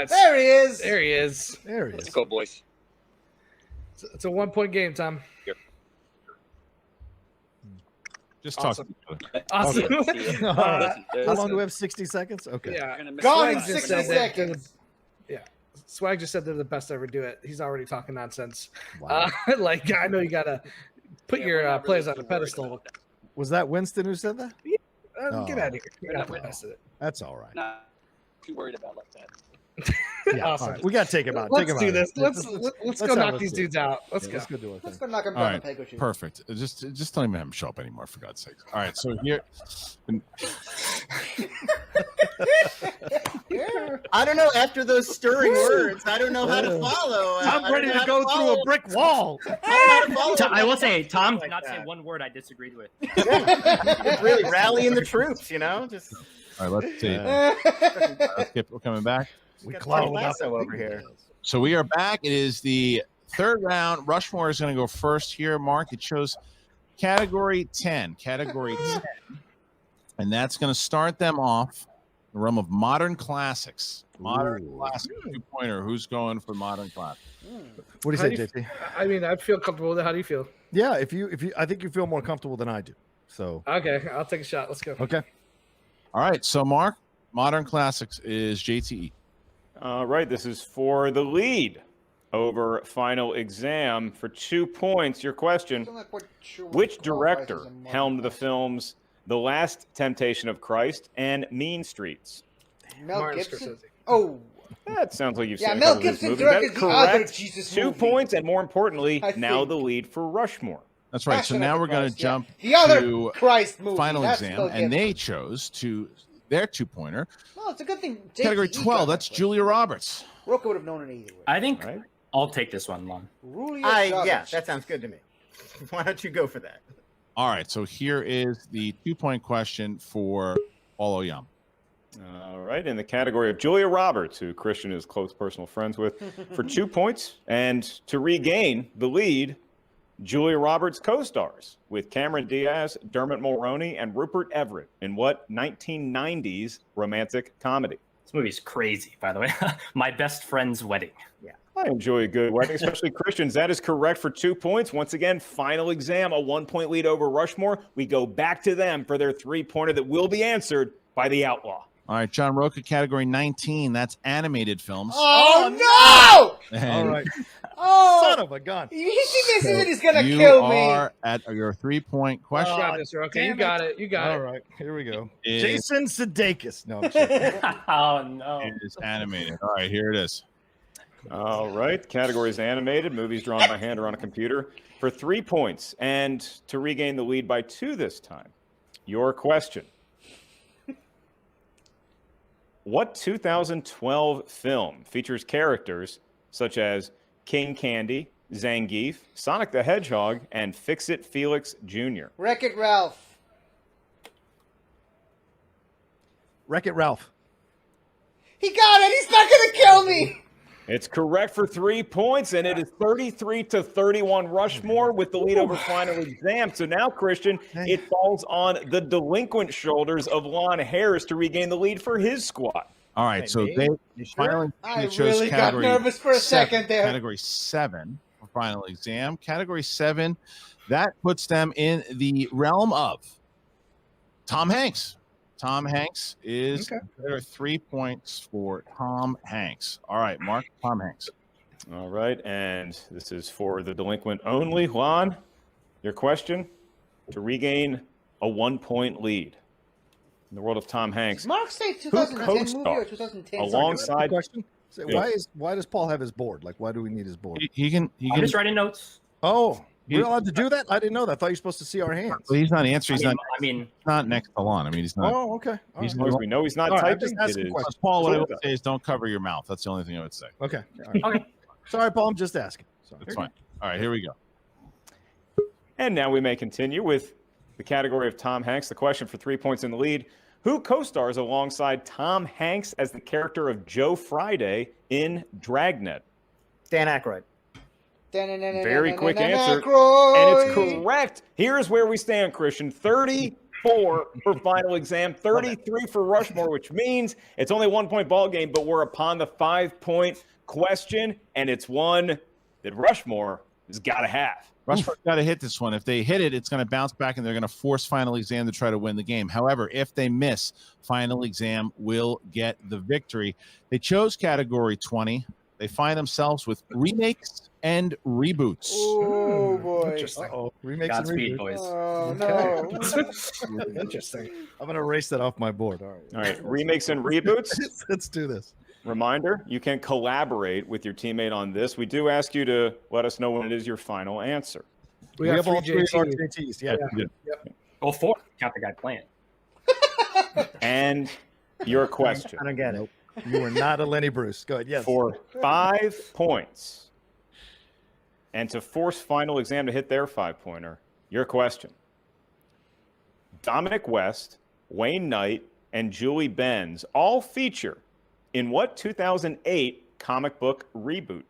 There he is. There he is. Let's go, boys. It's a 1-point game, Tom. Just awesome. talk to each Awesome. Okay. How long do we have? 60 seconds? Okay. Yeah. Gone in Swag just 60 said seconds. Yeah. Swag just said they're the best to ever do it. He's already talking nonsense. Wow. I know you got to put your players on a pedestal. Was that Winston who said that? Get out of here. You're not the best at it. That's all right. Not too worried about like that. Yeah, Awesome. all right. We got to take him out. Let's do this. Let's go knock these dudes out. Let's go. Let's go do it. Let's go knock him All down right, the Pego shoot. perfect. Just don't even have him show up anymore, for God's sakes. All right, so here. I don't know. After those stirring words, I don't know how to follow. I'm ready to go through a brick wall. I will say, Tom did not say one word I disagreed with. Really rallying the troops, Just All right, let's see. We're coming back. we clown over here. So we are back. It is the third round. Rushmore is going to go first here. Mark, it shows category 10. Category 10. And that's going to start them off in the realm of modern classics. Modern classic 2-pointer. Who's going for modern classic? What do you say, JP? I mean, I feel comfortable with it. How do you feel? Yeah, if you, I think you feel more comfortable than I do. So Okay, I'll take a shot. Let's go. okay. All right. So, Mark, modern classics is JTE. All right, this is for the lead over Final Exam for 2 points. Your question: which director helmed the films The Last Temptation of Christ and Mean Streets? Mel Martin Gibson. Scorsese. Oh, That sounds like you've yeah, seen a Mel couple of his Gibson movies. That's directed the other correct. Jesus 2 movie. points, and more importantly, I now think. the lead for Rushmore. That's right. So Passion now of the we're going to Christ, yeah. jump The other to Christ movie. Final That's Exam, Mel and Gibson. they chose their 2-pointer. No, it's a good thing. Category JTE 12. got That's that Julia Roberts. place. Roka would have known it either way. I think Right. I'll take this one, Lon. Yeah, that sounds good to me. Why don't you go for that? All right. So here is the 2-point question for Paul Oyam. All right, in the category of Julia Roberts, who Christian is close personal friends with, for 2 points, and to regain the lead, Julia Roberts co-stars with Cameron Diaz, Dermot Mulroney, and Rupert Everett in what 1990s romantic comedy? This movie's crazy, by the way. My Best Friend's Wedding. Yeah. I enjoy a good wedding, especially Christians. That is correct for 2 points. Once again, Final Exam, a 1-point lead over Rushmore. We go back to them for their 3-pointer that will be answered by the Outlaw. All right, John Roca, category 19. That's animated films. Oh, no! And All right. Oh, Son of a gun. he thinks that he's going to you kill me. are at your 3-point question. You got this, okay? You got it. You got All it. right. Here we go. Is- Jason Sudeikis. No, I'm kidding. Oh, no. It is animated. All right, here it is. All right, category is animated, movies drawn by hand or on a computer for 3 points. And to regain the lead by 2 this time, your question. What 2012 film features characters such as King Candy, Zangief, Sonic the Hedgehog, and Fix-It Felix Jr.? Wreck-It Ralph. Wreck-It Ralph. He got it. He's not going to kill me. It's correct for 3 points, and it is 33-31 Rushmore with the lead over Final Exam. So now, Christian, it falls on the delinquent shoulders of Lon Harris to regain the lead for his squad. All right, so they finally I chose really got category nervous for a 7, second there. Category 7 for Final Exam. Category 7, that puts them in the realm of Tom Hanks. Tom Hanks is there are 3 points for Tom Hanks. All right, Mark, Tom Hanks. All right, and this is for the delinquent only. Lon, your question to regain a 1-point lead in the world of Tom Hanks. Mark say Who 2010 movie or co-stars 2010? alongside? Question. So why does Paul have his board? Like, why do we need his board? He can I'm just writing notes. Oh, We're allowed to do that? I didn't know that. I thought you were supposed to see our hands. Well, he's not answering. I mean, not next to Lon. I mean, he's not. Oh, okay. He's As long as we know he's not All right, I'm typing, just asking it is. questions. Paul, what I would say is don't cover your mouth. That's the only thing I would say. Okay. All right. Okay. Sorry, Paul. I'm just asking. Sorry. That's fine. All right, here we go. And now we may continue with the category of Tom Hanks. The question for 3 points in the lead. Who co-stars alongside Tom Hanks as the character of Joe Friday in Dragnet? Dan Aykroyd. Very quick answer. And it's correct. Here's where we stand, Christian. 34 for final exam, 33 for Rushmore, which means it's only a 1 point ball game, but we're upon the 5 point question, and it's one that Rushmore has got to have. Rushmore's got to hit this one. If they hit it, it's going to bounce back, and they're going to force final exam to try to win the game. However, if they miss, final exam will get the victory. They chose category 20. They find themselves with remakes and reboots. Oh boy! Interesting. Remakes Godspeed, and boys. Oh no! Interesting. I'm going to erase that off my board. All right. All right, remakes and reboots. Let's do this. Reminder, you can collaborate with your teammate on this. We do ask you to let us know when it is your final answer. We have all three three of our JTs. JTs. Yeah. Well, 4. Count the guy playing. And your question. I don't get it. You are not a Lenny Bruce. Go ahead. Yes. For 5 points. And to force final exam to hit their 5-pointer, your question. Dominic West, Wayne Knight, and Julie Benz all feature in what 2008 comic book reboot?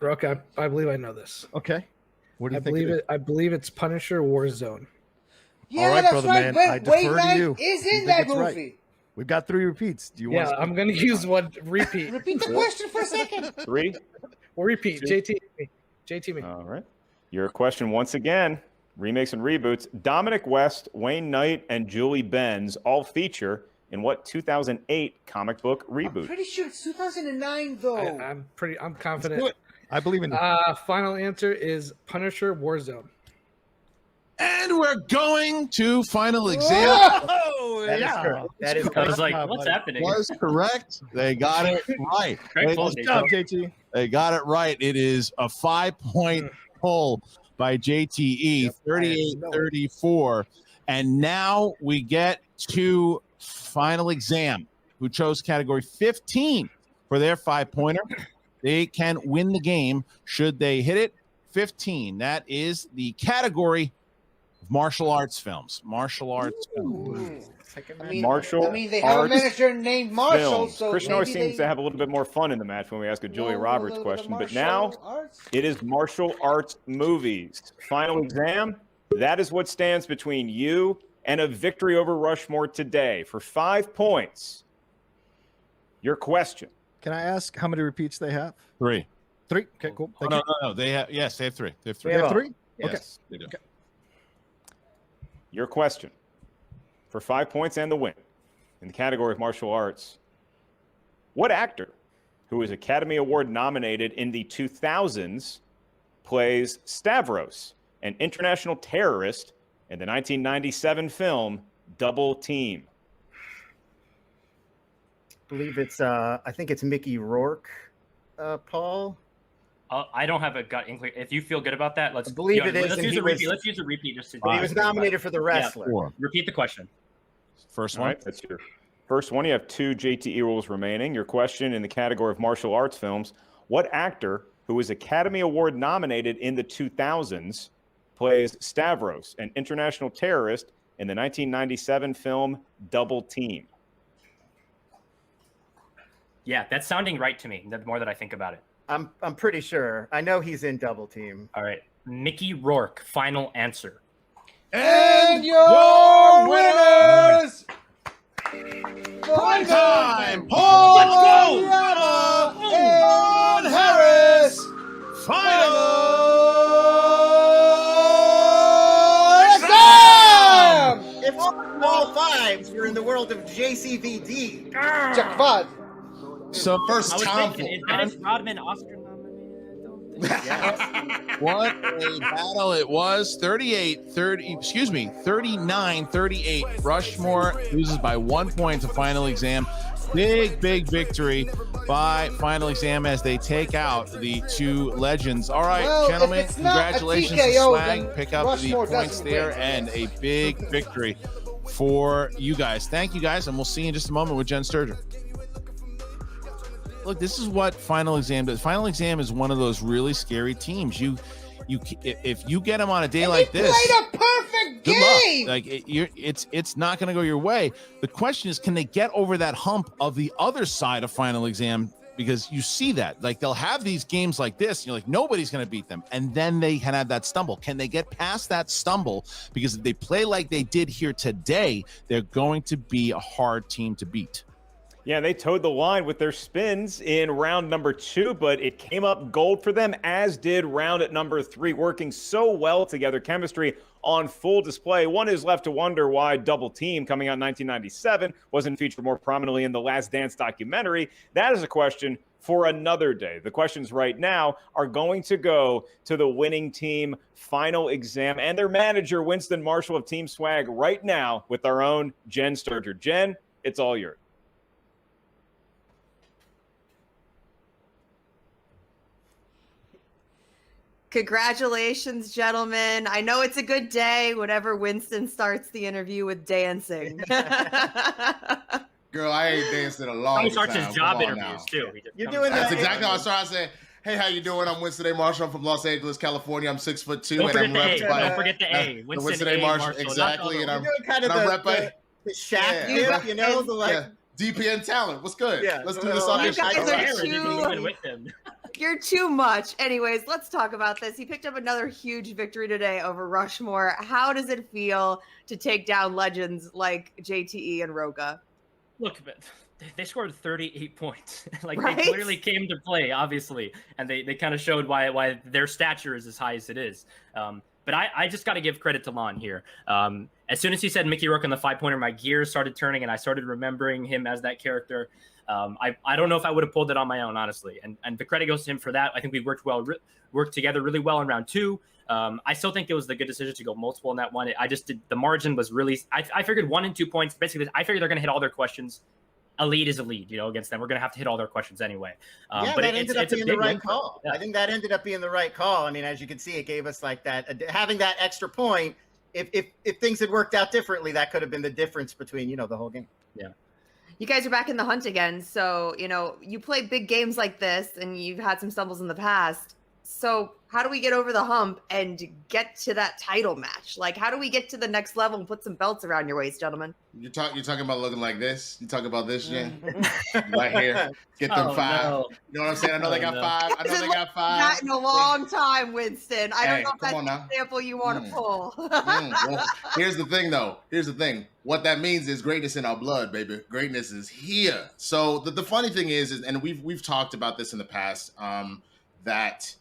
Brooke, I believe I know this. Okay. What do you I think? believe it. I believe it's Punisher Warzone. Yeah, All right, that's brother right. man. I Wayne defer to Knight you. is You in think that it's right. movie. We've got 3 repeats. Do you Yeah, want? I'm gonna use one repeat. Repeat the question for a second. 3. Or repeat. JT me. JT me. All right. Your question once again, remakes and reboots. Dominic West, Wayne Knight, and Julie Benz all feature in what 2008 comic book reboot? Pretty sure it's 2009 though. I'm confident. I believe in you. Final answer is Punisher Warzone. And we're going to final exam. Oh, That is correct. That is I correct. was like, what's happening? Was correct. They got it right. Great pull, Good job, JT. They got it right. It is a 5-point pull by JTE, 38-34. And now we get to final exam, who chose category 15 for their 5-pointer. They can win the game should they hit it. 15. That is the category of martial arts films. Martial arts films. Martial they have a arts manager named Marshall, films. so Christian always maybe seems to have a little bit more fun in the match when we ask a Julia Roberts question, but now it is martial arts movies. Final exam, that is what stands between you and a victory over Rushmore today. For 5 points, your question. Can I ask how many repeats they have? 3. 3. Okay, cool. Thank No, you. no. They have 3. They have 3. They have 3? Okay. Yes, they do. Okay. Your question for 5 points and the win in the category of martial arts. What actor who was Academy Award nominated in the 2000s plays Stavros, an international terrorist in the 1997 film Double Team? I believe it's I think it's Mickey Rourke, Paul. I don't have a gut inkling. If you feel good about that, let's believe it is, Let's and use he a repeat. was- Let's use a repeat just to. He was nominated for the wrestler. Four. Repeat the question. First All one. right, that's your first one. You have 2 JTE rules remaining. Your question in the category of martial arts films. What actor who was Academy Award nominated in the 2000s plays Stavros, an international terrorist in the 1997 film Double Team? Yeah, that's sounding right to me. The more that I think about it. I'm pretty sure. I know he's in Double Team. All right, Mickey Rourke. Final answer. And your winners! One time, Paul and Harris! Final exam! If all 5s were in the world of JCVD. Check 5. So I first was time. thinking, is Dennis Rodman Oscar nominated? What a battle it was. 39-38. Rushmore loses by 1 point to final exam. big victory by Final Exam as they take out the two legends. All right, Well, if gentlemen, it's not a congratulations to TKO, Swag. then Pick up Rushmore the points doesn't there win. and a big victory for you guys. Thank you guys, and we'll see you in just a moment with Jen Sturger. Look, this is what Final Exam does. Final Exam is one of those really scary teams. If you get them on a day like this, played a perfect good game. luck. Like it's not going to go your way. The question is, can they get over that hump of the other side of Final Exam? Because you see that, like, they'll have these games like this, and you're like, nobody's going to beat them, and then they can have that stumble. Can they get past that stumble? Because if they play like they did here today, they're going to be a hard team to beat. Yeah, they towed the line with their spins in round number 2, but it came up gold for them, as did round at number 3, working so well together. Chemistry on full display. One is left to wonder why Double Team, coming out in 1997, wasn't featured more prominently in the Last Dance documentary. That is a question for another day. The questions right now are going to go to the winning team, Final Exam, and their manager, Winston Marshall of Team Swag, right now with our own Jen Sturger. Jen, it's all yours. Congratulations, gentlemen. I know it's a good day whenever Winston starts the interview with dancing. Girl, I ain't danced in a long time. He starts his job Come on interviews, now. too. You're doing That's that. exactly how I started. I said, hey, how you doing? I'm Winston A. Marshall. I'm from Los Angeles, California. I'm 6'2", Don't and I'm forget repped the A. by Don't forget the A. Winston A. Marshall. Exactly, and I'm You're doing kind of repped by the Shaq Yeah. dip, you know, the like. yeah, DPN talent. What's good? Yeah. Let's do this on You this. guys All are right. too- You're too much. Anyways, let's talk about this. He picked up another huge victory today over Rushmore. How does it feel to take down legends like JTE and Roga? Look, but they scored 38 points. Like, Right? they clearly came to play, obviously, and they kind of showed why their stature is as high as it is. But I just got to give credit to Lon here. As soon as he said Mickey Rourke on the 5-pointer, my gears started turning, and I started remembering him as that character. I don't know if I would have pulled it on my own, honestly. And the credit goes to him for that. I think we worked together really well in round 2. I still think it was the good decision to go multiple in that one. The margin was really, I figured 1 and 2 points. Basically, I figured they're going to hit all their questions. A lead is a lead, against them. We're going to have to hit all their questions anyway. Yeah, but that ended up being the right win. call. Yeah. I think that ended up being the right call. I mean, as you can see, it gave us like that, having that extra point. If things had worked out differently, that could have been the difference between, the whole game. Yeah. You guys are back in the hunt again. So, you play big games like this and you've had some stumbles in the past. So how do we get over the hump and get to that title match? Like, how do we get to the next level and put some belts around your waist, gentlemen? You're talking about looking like this? You talking about this, Jen? Right here. Get them 5. No. You know what I'm saying? I know they got 5. I know they got 5. Not in a long time, Winston. I don't know if come on that's now. the example you want to pull. Well, here's the thing, though. Here's the thing. What that means is greatness in our blood, baby. Greatness is here. So the funny thing is, and we've talked about this in the past, that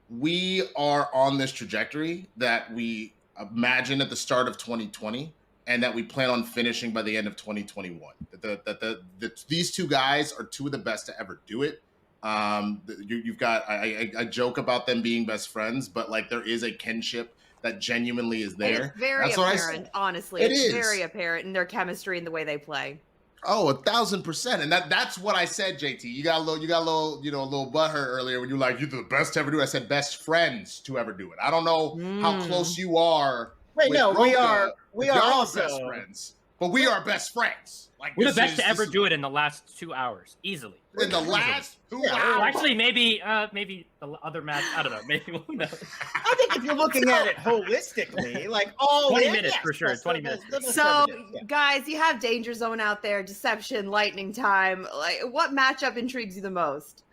we are on this trajectory that we imagined at the start of 2020 and that we plan on finishing by the end of 2021. These two guys are two of the best to ever do it. You've got, I joke about them being best friends, but like there is a kinship that genuinely is there. It's very apparent, honestly. It's very apparent in their chemistry and the way they play. Oh, 1,000%. And that's what I said, JT. You got a little, a little butthurt earlier when you're like, you're the best to ever do it. I said best friends to ever do it. I don't know how close you are. Wait, no, we are also best friends, but we are best friends. Like, we're the best to ever do it in the last 2 hours, easily. In the last 2 hours? Well, actually, maybe the other match. I don't know. Maybe who knows? I think if you're looking at it holistically, like all 20 minutes for sure. 20 minutes. So, guys, you have Danger Zone out there, Deception, Lightning Time. Like, what matchup intrigues you the most?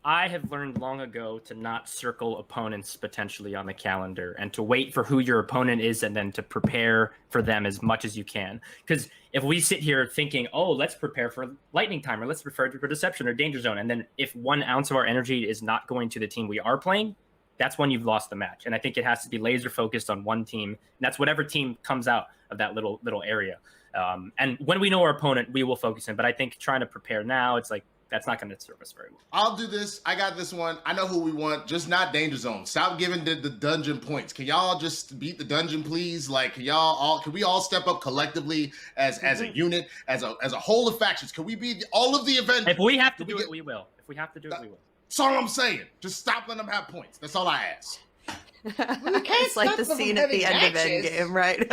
I have learned long ago to not circle opponents potentially on the calendar and to wait for who your opponent is and then to prepare for them as much as you can. Because if we sit here thinking, oh, let's prepare for Lightning Time or let's prepare for Deception or Danger Zone, and then if 1 ounce of our energy is not going to the team we are playing, that's when you've lost the match. And I think it has to be laser focused on one team. And that's whatever team comes out of that little area. And when we know our opponent, we will focus in. But I think trying to prepare now, it's like, that's not going to serve us very well. I'll do this. I got this one. I know who we want, just not Danger Zone. Stop giving the dungeon points. Can y'all just beat the dungeon, please? Like, can we all step up collectively as a unit, as a whole of factions? Can we be all of the events? If we have to do it, we will. If we have to do it, we will. That's all I'm saying. Just stop letting them have points. That's all I ask. It's like the scene at the end of Endgame, right?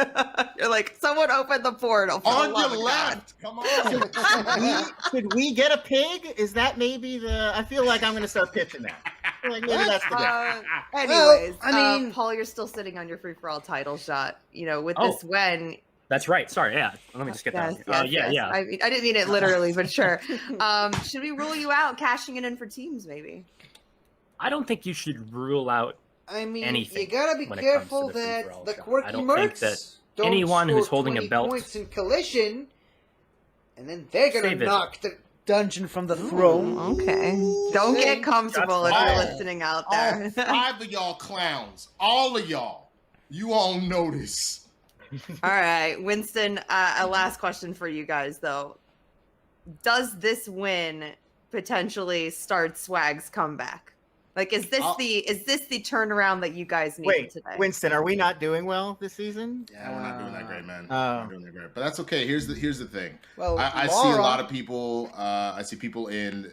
You're like, someone open the portal. On your left. Come on. Should we get a pig? Is that maybe I feel like I'm going to start pitching that. I feel like maybe that's the guy. Anyways, I mean, Paul, you're still sitting on your free-for-all title shot. With this win. That's right. Sorry. Yeah. Let me just get that. Yeah. I didn't mean it literally, but sure. Should we rule you out cashing it in for teams, maybe? I don't think you should rule out anything. You gotta be careful that the quirky mercs don't anyone score who's holding a 20 belt points in collision, and then they're gonna knock the dungeon from the throne. Okay. Don't get comfortable if you're listening out there. All 5 of y'all clowns, all of y'all, you all know this. All right, Winston, a last question for you guys, though. Does this win potentially start Swag's comeback? Like, is this the turnaround that you guys needed today? Winston, are we not doing well this season? Yeah, we're not doing that great, man. We're not doing that great, but that's okay. Here's the thing. Well, I see a lot of people. I see people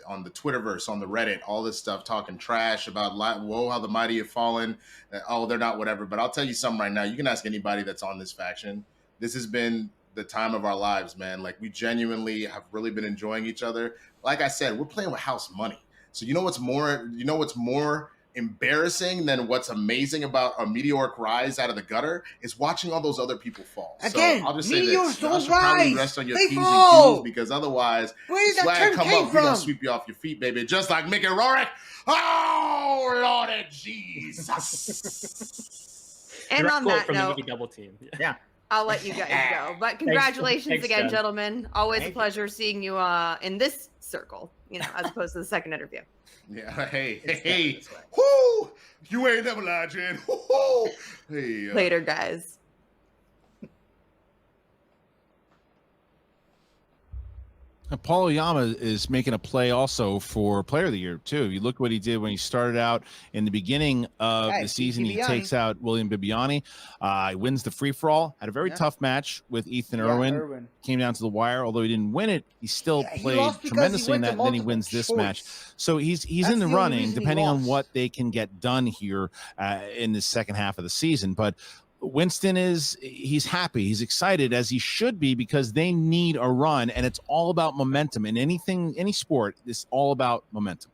on the Twitterverse, on the Reddit, all this stuff talking trash about how the mighty have fallen. Oh, they're not whatever. But I'll tell you something right now. You can ask anybody that's on this faction. This has been the time of our lives, man. Like, we genuinely have really been enjoying each other. Like I said, we're playing with house money. So you know what's more embarrassing than what's amazing about a meteoric rise out of the gutter is watching all those other people fall. Again, so I'll just say meteors this: y'all don't should probably rise. rest on your They P's fall. and Q's, because otherwise, Where did that Swag term come came up, we're gonna from? sweep you off your feet, baby, just like Mickey Rourke. Oh Lord Jesus! And on that from the note, movie Double Team. Yeah. I'll let you guys go. But congratulations Thanks, again, guys. gentlemen. Always a pleasure seeing you in this circle, as opposed to the second interview. Yeah, hey, whoo! You ain't never lied, Jen. Whoo! Hey, Later, guys. Paul Oyama is making a play also for Player of the Year, too. You look what he did when he started out in the beginning of the season. He takes out William Bibiani. He wins the free-for-all. Had a very tough match with Ethan Irwin. Came down to the wire. Although he didn't win it, he still played tremendously in that, and then he wins this match. So he's in the running, depending on what they can get done here in the second half of the season. But Winston he's happy. He's excited, as he should be, because they need a run, and it's all about momentum. In any sport, it's all about momentum.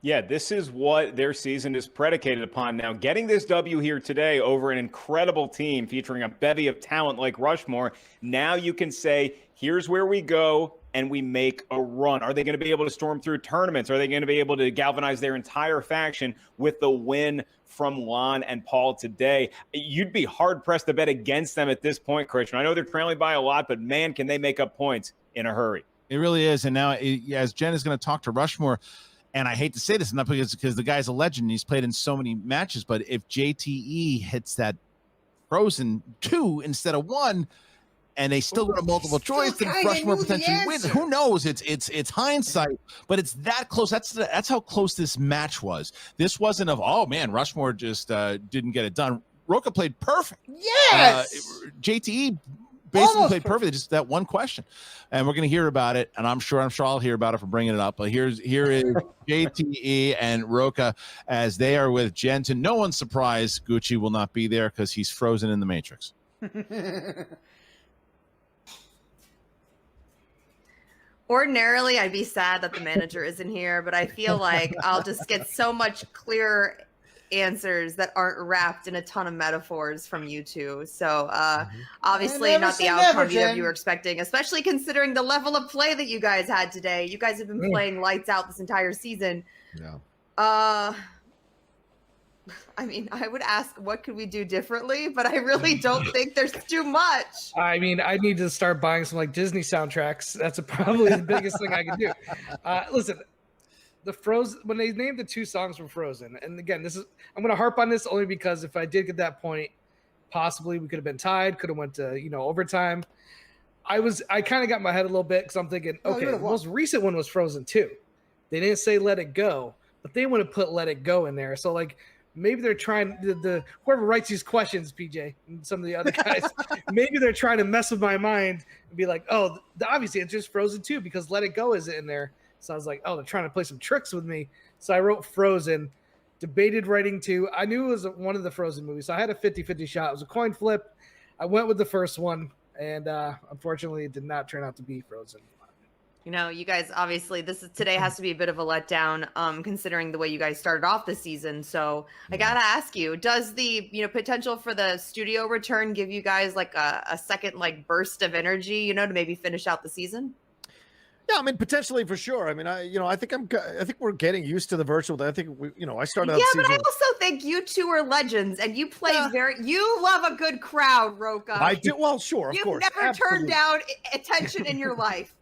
Yeah, this is what their season is predicated upon. Now, getting this W here today over an incredible team featuring a bevy of talent like Rushmore, now you can say, here's where we go and we make a run. Are they going to be able to storm through tournaments? Are they going to be able to galvanize their entire faction with the win from Lon and Paul today? You'd be hard-pressed to bet against them at this point, Christian. I know they're trailing by a lot, but man, can they make up points in a hurry. It really is. And now, as Jen is going to talk to Rushmore, and I hate to say this, not because the guy's a legend, he's played in so many matches, but if JTE hits that Frozen 2 instead of 1, and they still go to multiple choice, then Rushmore potentially wins. Who knows? It's hindsight, but it's that close. That's how close this match was. This wasn't oh man, Rushmore just didn't get it done. Roka played perfect. Yes. JTE basically played perfect. Just that one question, and we're going to hear about it. And I'm sure I'll hear about it for bringing it up. But here is JTE and Roka as they are with Jen. To no one's surprise, Gucci will not be there because he's frozen in the Matrix. Ordinarily, I'd be sad that the manager isn't here, but I feel like I'll just get so much clearer answers that aren't wrapped in a ton of metaphors from you two. So obviously not the outcome you were expecting, especially considering the level of play that you guys had today. You guys have been playing lights out this entire season. Yeah. I mean, I would ask, what could we do differently? But I really don't think there's too much. I mean, I need to start buying some Disney soundtracks. That's probably the biggest thing I can do. Listen, the Frozen, when they named the 2 songs from Frozen, and again, I'm going to harp on this only because if I did get that point, possibly we could have been tied, could have went to overtime. I kind of got my head a little bit because I'm thinking, okay, the most recent one was Frozen 2. They didn't say let it go, but they want to put let it go in there. So like maybe they're trying the whoever writes these questions, PJ, and some of the other guys, maybe they're trying to mess with my mind and be like, oh, the obvious answer is Frozen 2 because let it go is in there. So I was like, oh, they're trying to play some tricks with me. So I wrote Frozen, debated writing 2. I knew it was one of the Frozen movies. So I had a 50-50 shot. It was a coin flip. I went with the first one, and unfortunately it did not turn out to be Frozen. You know, you guys obviously today has to be a bit of a letdown, considering the way you guys started off the season. So I gotta ask you, does the potential for the studio return give you guys like a second like burst of energy, to maybe finish out the season? Yeah, I mean, potentially for sure. I mean, I think we're getting used to the virtual. I think I started out. Yeah, but I also think you two are legends, and you play you love a good crowd, Roca. I do. Well, sure, of course. You've never turned down attention in your life.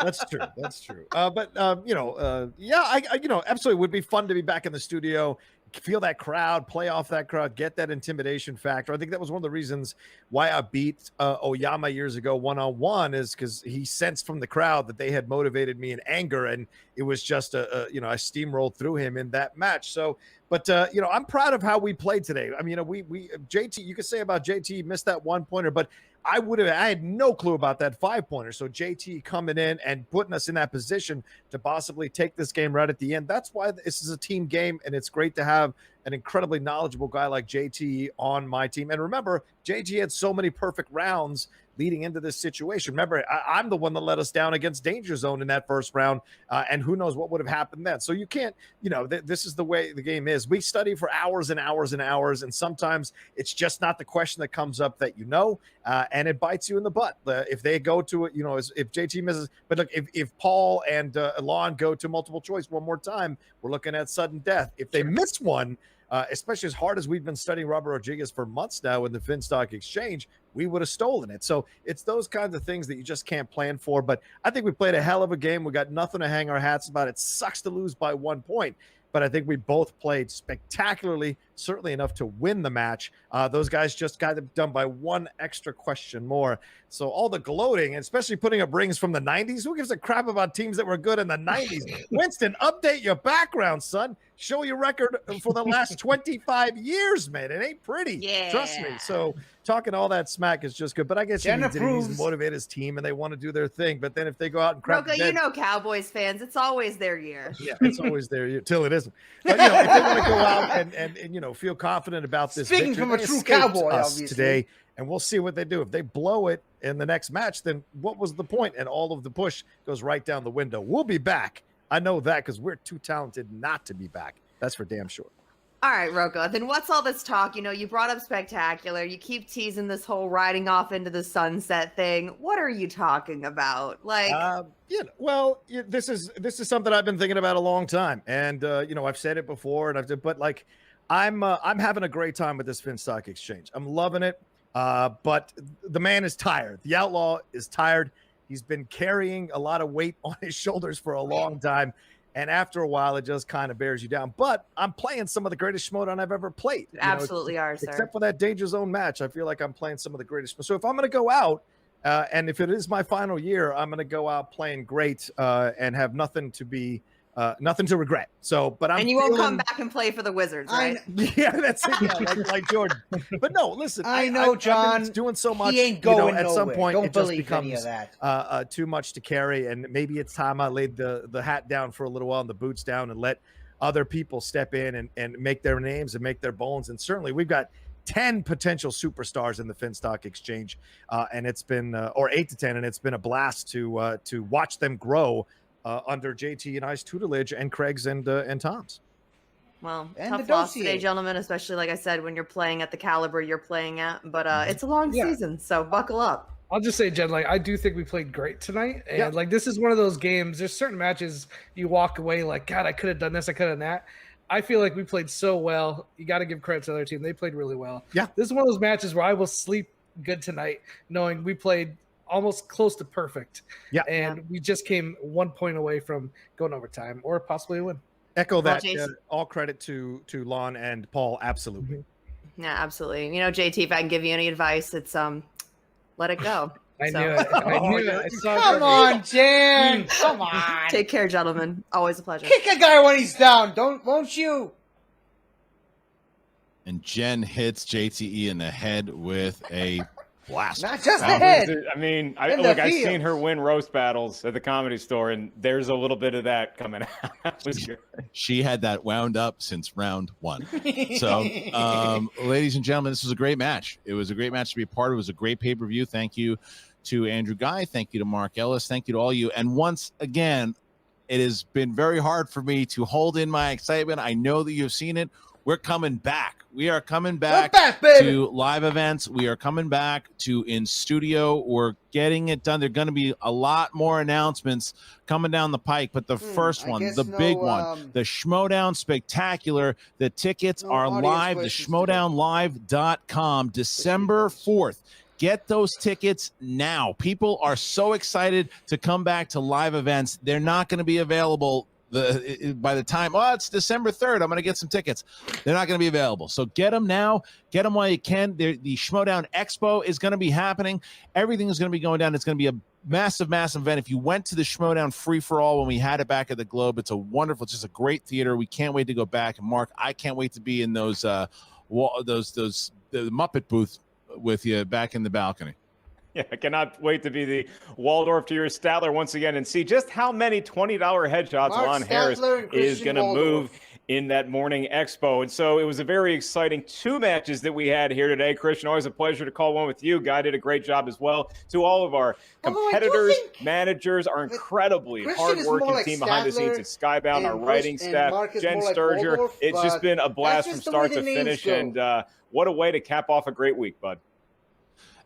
That's true. That's true. Yeah, I absolutely would be fun to be back in the studio. Feel that crowd, play off that crowd, get that intimidation factor. I think that was one of the reasons why I beat Oyama years ago one-on-one, is because he sensed from the crowd that they had motivated me in anger, and it was just I steamrolled through him in that match. So, but I'm proud of how we played today. I mean, we JT, you could say about JT missed that 1-pointer, but I had no clue about that 5-pointer. So JT coming in and putting us in that position to possibly take this game right at the end. That's why this is a team game, and it's great to have an incredibly knowledgeable guy like JT on my team. And remember, JT had so many perfect rounds leading into this situation. Remember, I'm the one that let us down against Danger Zone in that first round, and who knows what would have happened then. So you can't, this is the way the game is. We study for hours and hours and hours, and sometimes it's just not the question that comes up that and it bites you in the butt. If they go to it, if JT misses, but look, if Paul and Lon go to multiple choice one more time, we're looking at sudden death. If they miss one, especially as hard as we've been studying Robert Rodriguez for months now in the Finstock Exchange, we would have stolen it. So it's those kinds of things that you just can't plan for. But I think we played a hell of a game. We got nothing to hang our hats about. It sucks to lose by 1 point, but I think we both played spectacularly, certainly enough to win the match. Those guys just got it done by one extra question more. So all the gloating, especially putting up rings from the 90s, who gives a crap about teams that were good in the 90s? Winston, update your background, son. Show your record for the last 25 years, man. It ain't pretty. Yeah. Trust me. So talking all that smack is just good. But I guess he needs to motivate his team, and they want to do their thing. But then if they go out and crap, Roca, Cowboys fans, it's always their year. Yeah, it's always their till it isn't. But if they want to go out and feel confident about this, Speaking victory, from a true cowboy, obviously, today, and we'll see what they do. If they blow it in the next match, then what was the point? And all of the push goes right down the window. We'll be back. I know that because we're too talented not to be back. That's for damn sure. All right, Roca, then what's all this talk? You brought up spectacular. You keep teasing this whole riding off into the sunset thing. What are you talking about? Like, this is something I've been thinking about a long time. And, I've said it before, and I'm having a great time with this Finstock Exchange. I'm loving it. But the man is tired. The Outlaw is tired. He's been carrying a lot of weight on his shoulders for a long time. And after a while, it just kind of bears you down. But I'm playing some of the greatest Schmoedown I've ever played. Absolutely are, sir. Except for that Danger Zone match, I feel like I'm playing some of the greatest. So if I'm going to go out, and if it is my final year, I'm going to go out playing great and have nothing to regret. So, but you won't come back and play for the Wizards, right? Yeah, that's it. Yeah, like Jordan. But no, listen. I know, John. I've been doing so much. He ain't going at some nowhere. point, Don't it just believe any of becomes that. too much to carry, and maybe it's time I laid the hat down for a little while and the boots down and let other people step in and make their names and make their bones. And certainly, we've got 10 potential superstars in the Finstock Exchange, and it's been or 8 to 10, and it's been a blast to watch them grow. Under JT and I's tutelage and Craig's and Tom's. Well, And tough loss today, gentlemen, especially, like I said, when you're playing at the caliber you're playing at. But it's a long season, so buckle up. I'll just say, Jen, I do think we played great tonight. And, this is one of those games. There's certain matches you walk away like, God, I could have done this. I could have done that. I feel like we played so well. You got to give credit to the other team. They played really well. Yeah. This is one of those matches where I will sleep good tonight knowing we played almost close to perfect. Yeah. And we just came 1 point away from going overtime or possibly a win. Echo that. All credit to Lon and Paul. Absolutely. Yeah, absolutely. JT, if I can give you any advice, it's let it go. I So- knew it. I knew it. I saw it Come coming. on, Jen. Come on. Take care, gentlemen. Always a pleasure. Kick a guy when he's down. Won't you? And Jen hits JTE in the head with a blast. Not just the Well, head. I mean, In the look, I've seen field. her win roast battles at the Comedy Store, and there's a little bit of that coming out. She had that wound up since round one. So, ladies and gentlemen, this was a great match. It was a great match to be a part of. It was a great pay-per-view. Thank you to Andrew Guy. Thank you to Mark Ellis. Thank you to all you. And once again, it has been very hard for me to hold in my excitement. I know that you've seen it. We're coming back. We are coming back, baby. to live events. We are coming back to in studio. We're getting it done. There are going to be a lot more announcements coming down the pike. But the first I one, guess the big no, one, the Schmoedown Spectacular. The tickets no are audience live. The questions Schmoedownlive.com, December 4th. Get those tickets now. People are so excited to come back to live events. They're not going to be available by the time, it's December 3rd, I'm going to get some tickets. They're not going to be available. So get them now. Get them while you can. The Schmoedown Expo is going to be happening. Everything is going to be going down. It's going to be a massive, massive event. If you went to the Schmoedown free-for-all when we had it back at the Globe, it's it's just a great theater. We can't wait to go back. And Mark, I can't wait to be in the Muppet booth with you back in the balcony. Yeah, I cannot wait to be the Waldorf to your Statler once again and see just how many $20 headshots Mark Lon Harris Statler and is Christian going to Waldorf. move in that morning expo. And so it was a very exciting 2 matches that we had here today. Christian, always a pleasure to call one with you. Guy did a great job as well. To all of our Although I do competitors, think managers, our incredibly Christian is more hardworking like team behind the scenes Statler at Skybound, our and writing Chris- and staff, Mark is Jen more like Sturger. Waldorf, It's just but been a blast from that's just the way start to the names finish. go. And what a way to cap off a great week, bud.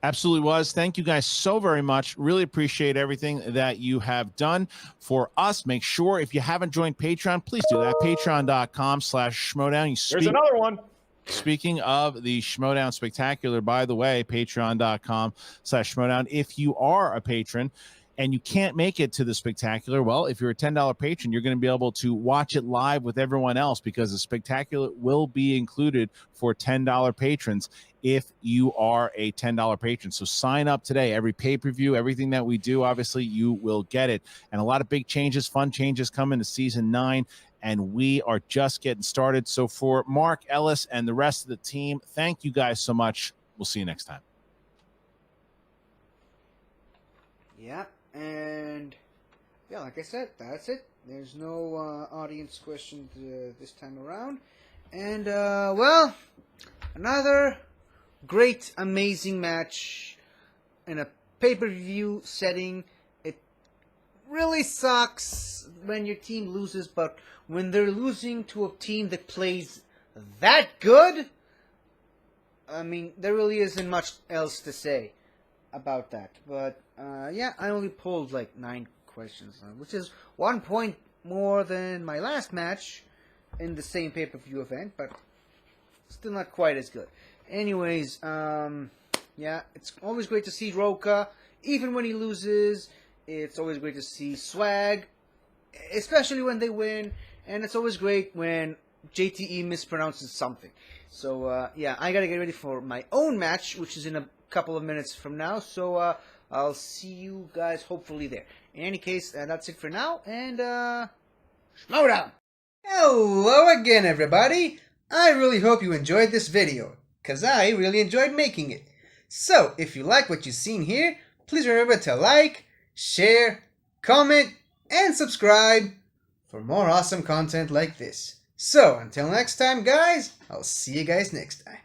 Absolutely was. Thank you guys so very much. Really appreciate everything that you have done for us. Make sure if you haven't joined Patreon, please do that. Patreon.com/Schmoedown. There's another one. Speaking of the Schmoedown Spectacular, by the way, Patreon.com/Schmoedown. If you are a patron and you can't make it to the Spectacular, well, if you're a $10 patron, you're going to be able to watch it live with everyone else because the Spectacular will be included for $10 patrons if you are a $10 patron. So sign up today. Every pay-per-view, everything that we do, obviously, you will get it. And a lot of big changes, fun changes coming to Season 9, and we are just getting started. So for Mark Ellis and the rest of the team, thank you guys so much. We'll see you next time. Yeah, and yeah, like I said, that's it. There's no audience questions this time around. And, well, another great, amazing match in a pay-per-view setting. It really sucks when your team loses, but when they're losing to a team that plays that good, I mean, there really isn't much else to say about that. But, yeah, I only pulled like 9 questions, which is 1 point more than my last match in the same pay-per-view event, but still not quite as good. Anyways, yeah, it's always great to see Roka, even when he loses. It's always great to see Swag, especially when they win, and it's always great when JTE mispronounces something. So, yeah, I gotta get ready for my own match, which is in a couple of minutes from now, so, I'll see you guys hopefully there. In any case, that's it for now, and, Schmoedown! Hello again, everybody! I really hope you enjoyed this video, because I really enjoyed making it. So, if you like what you've seen here, please remember to like, share, comment, and subscribe for more awesome content like this. So, until next time, guys, I'll see you guys next time.